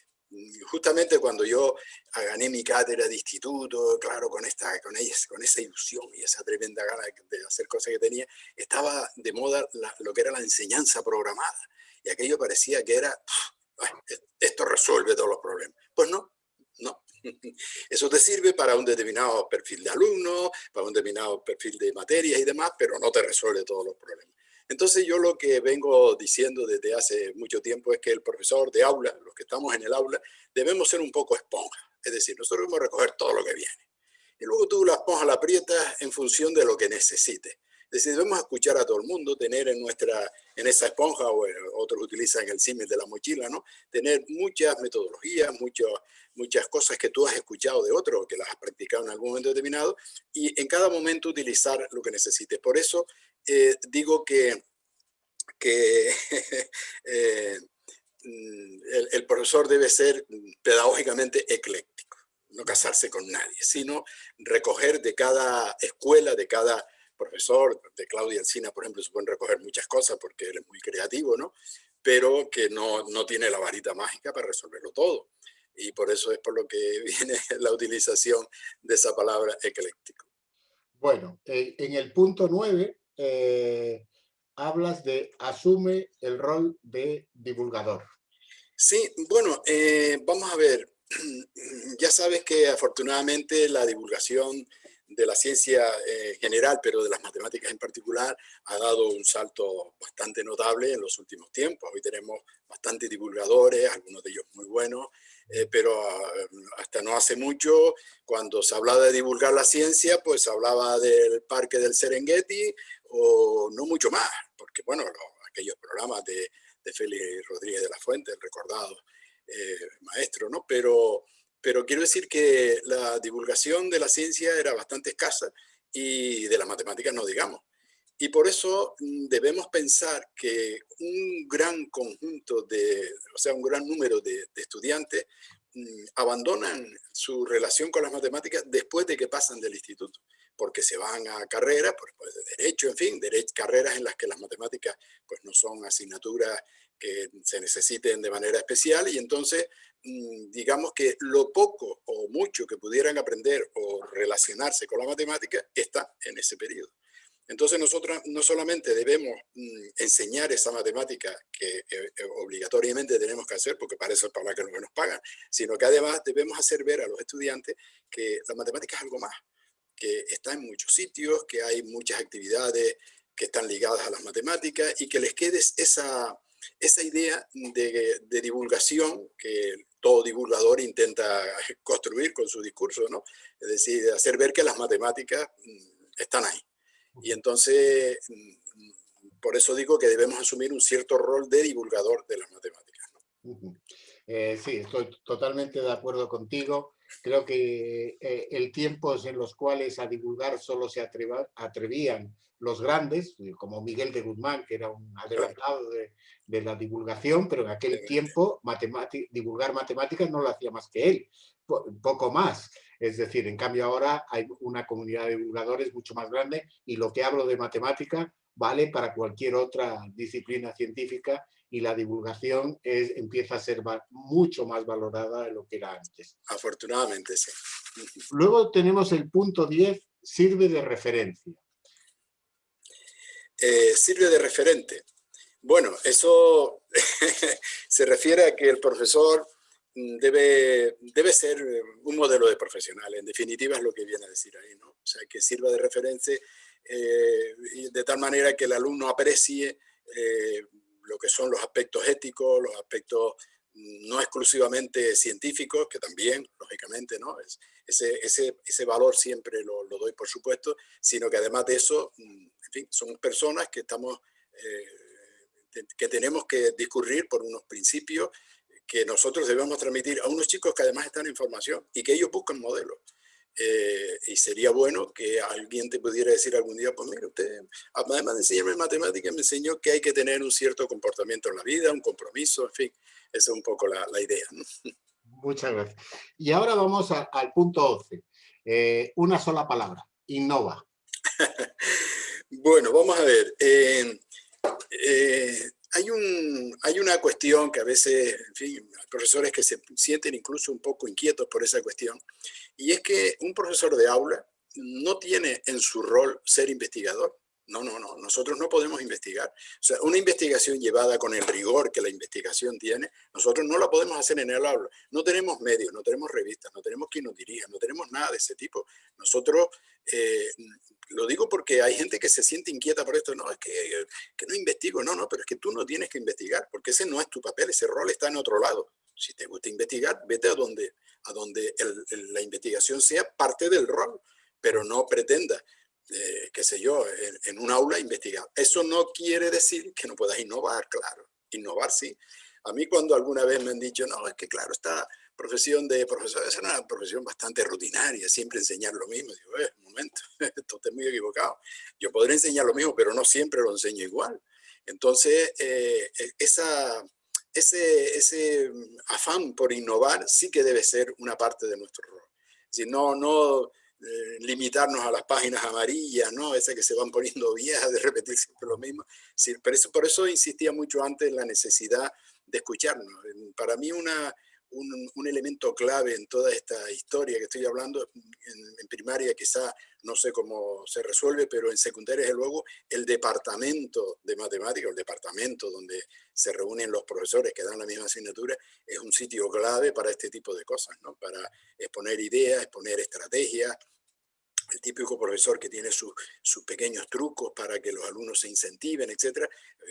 Justamente cuando yo gané mi cátedra de instituto, claro, con esa ilusión y esa tremenda gana de hacer cosas que tenía, estaba de moda lo que era la enseñanza programada. Y aquello parecía que era, esto resuelve todos los problemas. Pues no, no. Eso te sirve para un determinado perfil de alumnos, para un determinado perfil de materias y demás, pero no te resuelve todos los problemas. Entonces yo lo que vengo diciendo desde hace mucho tiempo es que el profesor de aula, los que estamos en el aula, debemos ser un poco esponja. Es decir, nosotros debemos recoger todo lo que viene. Y luego tú la esponja la aprietas en función de lo que necesites. Es decir, debemos escuchar a todo el mundo, tener en esa esponja, o otros utilizan el símil de la mochila, ¿no? Tener muchas metodologías, muchas cosas que tú has escuchado de otros, que las has practicado en algún momento determinado, y en cada momento utilizar lo que necesites. Por eso digo que el profesor debe ser pedagógicamente ecléctico, no casarse con nadie, sino recoger de cada escuela, de cada profesor. De Claudia Alsina, por ejemplo, se pueden recoger muchas cosas porque él es muy creativo, ¿no? Pero que no tiene la varita mágica para resolverlo todo. Y por eso es por lo que viene la utilización de esa palabra ecléctico. Bueno, en el punto 9 hablas de asume el rol de divulgador. Sí, bueno, vamos a ver. Ya sabes que afortunadamente la divulgación de la ciencia general, pero de las matemáticas en particular, ha dado un salto bastante notable en los últimos tiempos. Hoy tenemos bastantes divulgadores, algunos de ellos muy buenos, pero hasta no hace mucho, cuando se hablaba de divulgar la ciencia, pues se hablaba del Parque del Serengeti o no mucho más, porque bueno, aquellos programas de Félix Rodríguez de la Fuente, el recordado maestro, ¿no? Pero quiero decir que la divulgación de la ciencia era bastante escasa y de las matemáticas no digamos. Y por eso debemos pensar que un gran conjunto o sea, un gran número de estudiantes abandonan su relación con las matemáticas después de que pasan del instituto, porque se van a carreras, pues de derecho, en fin, carreras en las que las matemáticas pues no son asignaturas que se necesiten de manera especial, y entonces digamos que lo poco o mucho que pudieran aprender o relacionarse con la matemática está en ese periodo. Entonces nosotros no solamente debemos enseñar esa matemática que obligatoriamente tenemos que hacer, porque para eso es para lo que nos pagan, sino que además debemos hacer ver a los estudiantes que la matemática es algo más, que está en muchos sitios, que hay muchas actividades que están ligadas a las matemáticas y que les quede esa idea de divulgación que todo divulgador intenta construir con su discurso, ¿no? Es decir, hacer ver que las matemáticas están ahí. Y entonces, por eso digo que debemos asumir un cierto rol de divulgador de las matemáticas, ¿no? Sí, estoy totalmente de acuerdo contigo. Creo que el tiempo en los cuales a divulgar solo se atrevían los grandes, como Miguel de Guzmán, que era un Claro. adelantado de la divulgación, pero en aquel tiempo divulgar matemáticas no lo hacía más que él, poco más. Es decir, en cambio ahora hay una comunidad de divulgadores mucho más grande y lo que hablo de matemática vale para cualquier otra disciplina científica y la divulgación empieza a ser mucho más valorada de lo que era antes. Afortunadamente, sí. Luego tenemos el punto 10, sirve de referencia. Sirve de referente. Bueno, eso se refiere a que el profesor debe ser un modelo de profesional. En definitiva es lo que viene a decir ahí, ¿no? O sea, que sirva de referencia de tal manera que el alumno aprecie lo que son los aspectos éticos, los aspectos no exclusivamente científicos, que también, lógicamente, ¿no? Ese valor siempre lo doy, por supuesto, sino que además de eso, en fin, somos personas que estamos... que tenemos que discurrir por unos principios que nosotros debemos transmitir a unos chicos que además están en formación y que ellos buscan modelos. Y sería bueno que alguien te pudiera decir algún día, pues mira, usted, además de enseñarme matemáticas, me enseñó que hay que tener un cierto comportamiento en la vida, un compromiso, en fin, esa es un poco la idea, ¿no? Muchas gracias. Y ahora vamos al punto 11. Una sola palabra, innova. Bueno, vamos a ver. Hay una cuestión que a veces, en fin, hay profesores que se sienten incluso un poco inquietos por esa cuestión, y es que un profesor de aula no tiene en su rol ser investigador. No, no, no, nosotros no podemos investigar. O sea, una investigación llevada con el rigor que la investigación tiene, nosotros no la podemos hacer en el aula. No tenemos medios, no tenemos revistas, no tenemos quien nos dirija, no tenemos nada de ese tipo. Nosotros, lo digo porque hay gente que se siente inquieta por esto. No, es que no investigo. No, no, pero es que tú no tienes que investigar, porque ese no es tu papel, ese rol está en otro lado. Si te gusta investigar, vete a donde la investigación sea parte del rol, pero no pretenda, qué sé yo, en un aula investigar. Eso no quiere decir que no puedas innovar, claro. Innovar sí. A mí cuando alguna vez me han dicho, no, es que claro, esta profesión de profesor es una profesión bastante rutinaria, siempre enseñar lo mismo. Digo, un momento, esto está muy equivocado. Yo podré enseñar lo mismo, pero no siempre lo enseño igual. Entonces, ese afán por innovar sí que debe ser una parte de nuestro rol. Si no limitarnos a las páginas amarillas, ¿no? Esas que se van poniendo viejas de repetir siempre lo mismo. Sí, pero por eso insistía mucho antes en la necesidad de escucharnos. Para mí un elemento clave en toda esta historia que estoy hablando, en primaria quizá no sé cómo se resuelve, pero en secundaria desde luego el departamento de matemáticas, el departamento donde se reúnen los profesores que dan la misma asignatura, es un sitio clave para este tipo de cosas, ¿no? Para exponer ideas, exponer estrategias. El típico profesor que tiene sus pequeños trucos para que los alumnos se incentiven, etc.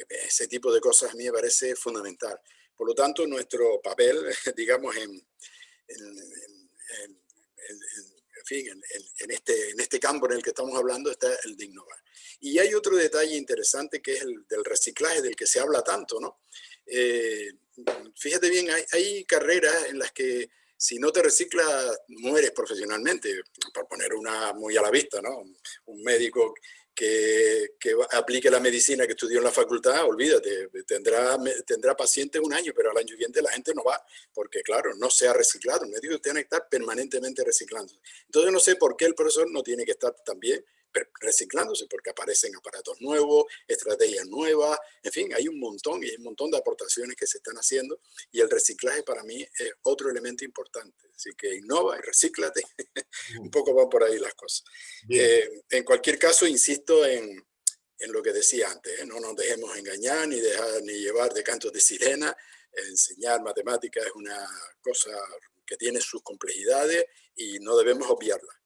Ese tipo de cosas a mí me parece fundamental. Por lo tanto, nuestro papel, digamos, en este campo en el que estamos hablando está el de innovar. Y hay otro detalle interesante que es el del reciclaje del que se habla tanto, ¿no? Fíjate bien, hay carreras en las que si no te reciclas, mueres profesionalmente, por poner una muy a la vista, ¿no? Un médico que aplique la medicina que estudió en la facultad, olvídate, tendrá pacientes un año, pero al año siguiente la gente no va, porque claro, no se ha reciclado. El médico tiene que estar permanentemente reciclando. Entonces no sé por qué el profesor no tiene que estar también reciclándose, porque aparecen aparatos nuevos, estrategias nuevas, en fin, hay un montón de aportaciones que se están haciendo y el reciclaje para mí es otro elemento importante. Así que innova y recíclate, un poco van por ahí las cosas. En cualquier caso, insisto en lo que decía antes, no nos dejemos engañar ni llevar de cantos de sirena. Enseñar matemáticas es una cosa que tiene sus complejidades y no debemos obviarla.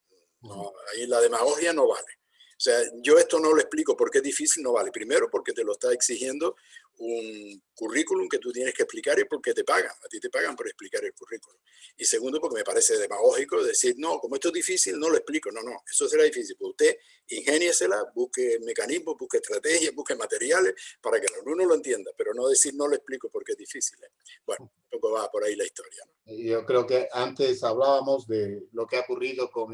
No, ahí la demagogia no vale. O sea, yo esto no lo explico porque es difícil, no vale. Primero, porque te lo está exigiendo un currículum que tú tienes que explicar y porque te pagan. A ti te pagan por explicar el currículum. Y segundo, porque me parece demagógico decir, no, como esto es difícil, no lo explico. No, no, eso será difícil. Pues usted ingéniesela, busque mecanismos, busque estrategias, busque materiales para que el alumno lo entienda, pero no decir no lo explico porque es difícil. Bueno, un poco va por ahí la historia, ¿no? Yo creo que antes hablábamos de lo que ha ocurrido con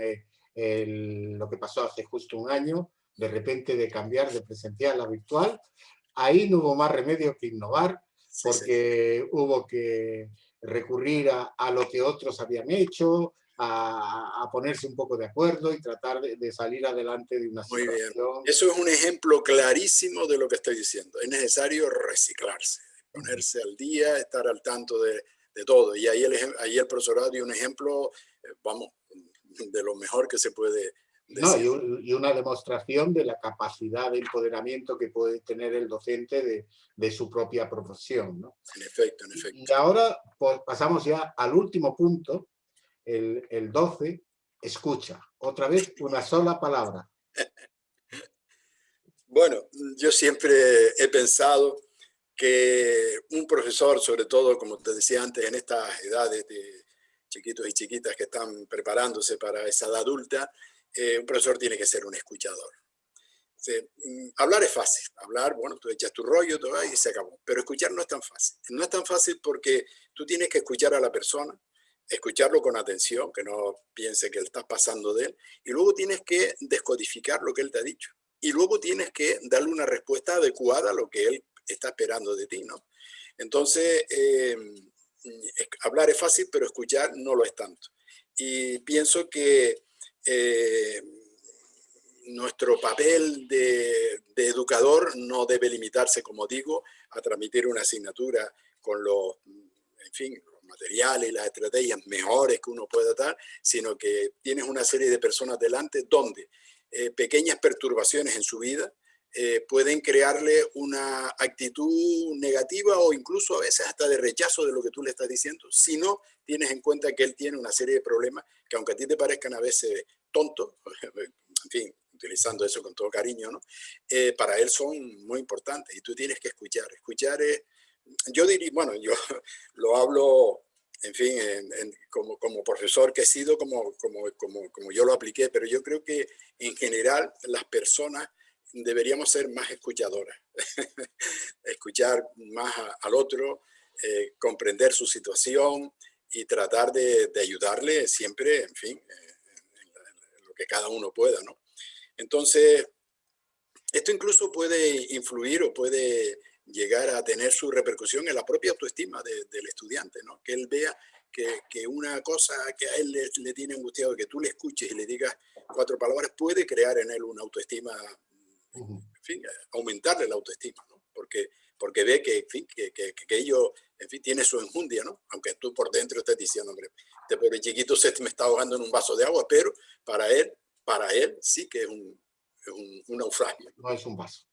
lo que pasó hace justo un año, de repente de cambiar de presencial a virtual. Ahí no hubo más remedio que innovar, porque hubo que recurrir a lo que otros habían hecho, a ponerse un poco de acuerdo y tratar de salir adelante de una Muy bien. situación. Eso es un ejemplo clarísimo de lo que estoy diciendo. Es necesario reciclarse, ponerse al día, estar al tanto de todo. Y ahí el profesorado dio un ejemplo, vamos, de lo mejor que se puede No, decir. y una demostración de la capacidad de empoderamiento que puede tener el docente de su propia profesión, ¿no? En efecto, en Y efecto. ahora pues, pasamos ya al último punto, el 12, escucha. Otra vez, una sola palabra. Bueno, yo siempre he pensado que un profesor, sobre todo, como te decía antes, en estas edades de chiquitos y chiquitas que están preparándose para esa edad adulta, un profesor tiene que ser un escuchador. Sí, hablar es fácil, hablar, bueno, tú echas tu rollo todo y se acabó, pero escuchar no es tan fácil. No es tan fácil porque tú tienes que escuchar a la persona, escucharlo con atención, que no piense que estás pasando de él, y luego tienes que descodificar lo que él te ha dicho. Y luego tienes que darle una respuesta adecuada a lo que él está esperando de ti, ¿no? Entonces, hablar es fácil, pero escuchar no lo es tanto. Y pienso que nuestro papel de educador no debe limitarse, como digo, a transmitir una asignatura con los, en fin, los materiales y las estrategias mejores que uno pueda dar, sino que tienes una serie de personas delante donde pequeñas perturbaciones en su vida pueden crearle una actitud negativa o incluso a veces hasta de rechazo de lo que tú le estás diciendo, si no tienes en cuenta que él tiene una serie de problemas que aunque a ti te parezcan a veces tontos, en fin, utilizando eso con todo cariño, ¿no? Para él son muy importantes y tú tienes que escuchar. Escuchar es, yo diría, bueno, yo lo hablo, en fin, como profesor que he sido, como yo lo apliqué, pero yo creo que en general las personas deberíamos ser más escuchadoras, escuchar más al otro, comprender su situación y tratar de ayudarle siempre, en fin, en lo que cada uno pueda, ¿no? Entonces, esto incluso puede influir o puede llegar a tener su repercusión en la propia autoestima del estudiante, ¿no? Que él vea que una cosa que a él le tiene angustiado, que tú le escuches y le digas 4 palabras, puede crear en él una autoestima, en fin, aumentarle la autoestima, ¿no? Porque ve que, en fin, que ello, en fin, tiene su enjundia, ¿no? Aunque tú por dentro estés diciendo, hombre, este pobre chiquito se me está ahogando en un vaso de agua, pero para él sí que es un naufragio. No es un vaso.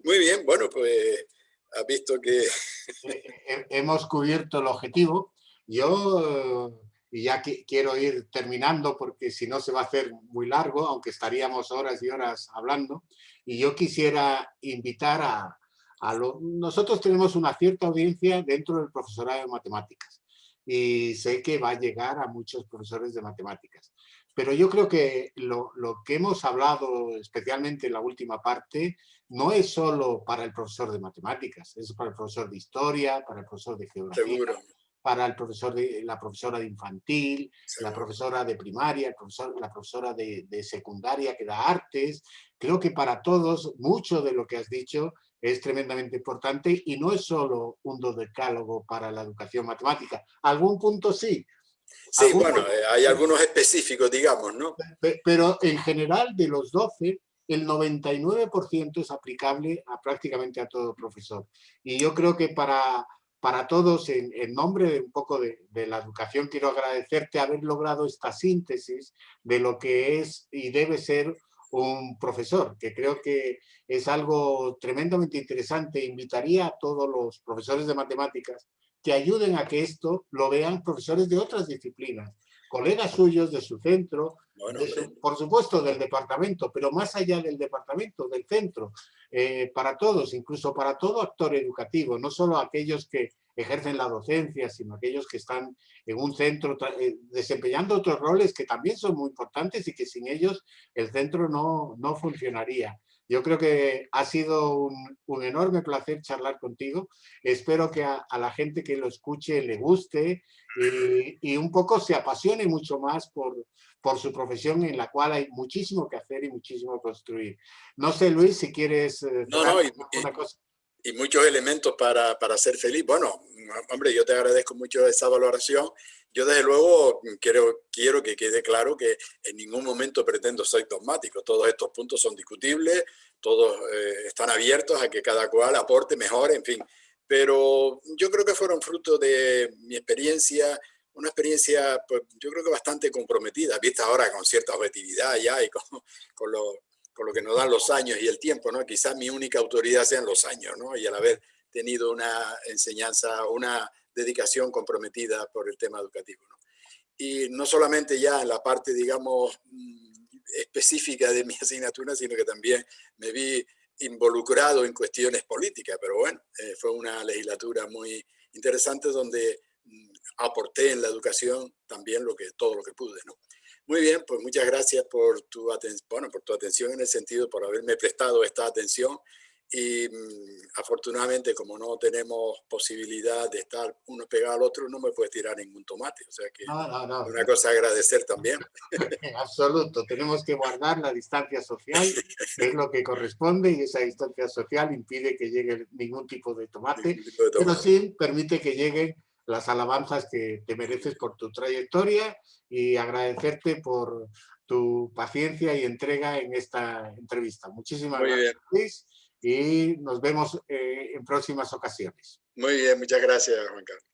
Muy bien, bueno, pues has visto que... Hemos cubierto el objetivo. Yo, y ya quiero ir terminando porque si no se va a hacer muy largo, aunque estaríamos horas y horas hablando, y yo quisiera invitar nosotros tenemos una cierta audiencia dentro del profesorado de matemáticas y sé que va a llegar a muchos profesores de matemáticas. Pero yo creo que lo que hemos hablado, especialmente en la última parte, no es solo para el profesor de matemáticas, es para el profesor de historia, para el profesor de geografía, Seguro, para el la profesora de infantil, la seguro. profesora de primaria, la profesora de secundaria que da artes. Creo que para todos, mucho de lo que has dicho es tremendamente importante y no es solo un decálogo para la educación matemática. Algún punto sí. Sí, Algún bueno, punto, hay algunos específicos, digamos, ¿no? pero en general de los 12, el 99% es aplicable a prácticamente a todo profesor. Y yo creo que para todos, en nombre de un poco de la educación, quiero agradecerte haber logrado esta síntesis de lo que es y debe ser un profesor, que creo que es algo tremendamente interesante. Invitaría a todos los profesores de matemáticas que ayuden a que esto lo vean profesores de otras disciplinas, colegas suyos de su centro, Bueno, hombre, por supuesto del departamento, pero más allá del departamento, del centro, para todos, incluso para todo actor educativo, no solo aquellos que ejercen la docencia, sino aquellos que están en un centro desempeñando otros roles que también son muy importantes y que sin ellos el centro no funcionaría. Yo creo que ha sido un enorme placer charlar contigo. Espero que a la gente que lo escuche le guste y un poco se apasione mucho más por su profesión en la cual hay muchísimo que hacer y muchísimo que construir. No sé, Luis, si quieres no, cerrar no, una cosa. y muchos elementos para ser feliz. Bueno, hombre, yo te agradezco mucho esa valoración. Yo desde luego quiero que quede claro que en ningún momento pretendo ser dogmático. Todos estos puntos son discutibles, todos están abiertos a que cada cual aporte mejor, en fin. Pero yo creo que fueron fruto de mi experiencia, una experiencia, pues, yo creo que bastante comprometida, vista ahora con cierta objetividad ya y con lo que nos dan los años y el tiempo, ¿no? Quizás mi única autoridad sean los años, ¿no? Y al haber tenido una enseñanza, una dedicación comprometida por el tema educativo, ¿no? Y no solamente ya en la parte, digamos, específica de mi asignatura, sino que también me vi involucrado en cuestiones políticas, pero bueno, fue una legislatura muy interesante donde aporté en la educación también todo lo que pude, ¿no? Muy bien, pues muchas gracias por por tu atención en el sentido, por haberme prestado esta atención y afortunadamente como no tenemos posibilidad de estar uno pegado al otro, no me puedes tirar ningún tomate, o sea que No, no, no. una cosa a agradecer también. En absoluto, tenemos que guardar la distancia social, que es lo que corresponde, y esa distancia social impide que llegue ningún tipo de tomate, Ningún tipo de pero tomate. sí permite que lleguen las alabanzas que te mereces por tu trayectoria y agradecerte por tu paciencia y entrega en esta entrevista. Muchísimas Muy bien, gracias, Luis, y nos vemos en próximas ocasiones. muy bien, muchas gracias, Juan Carlos.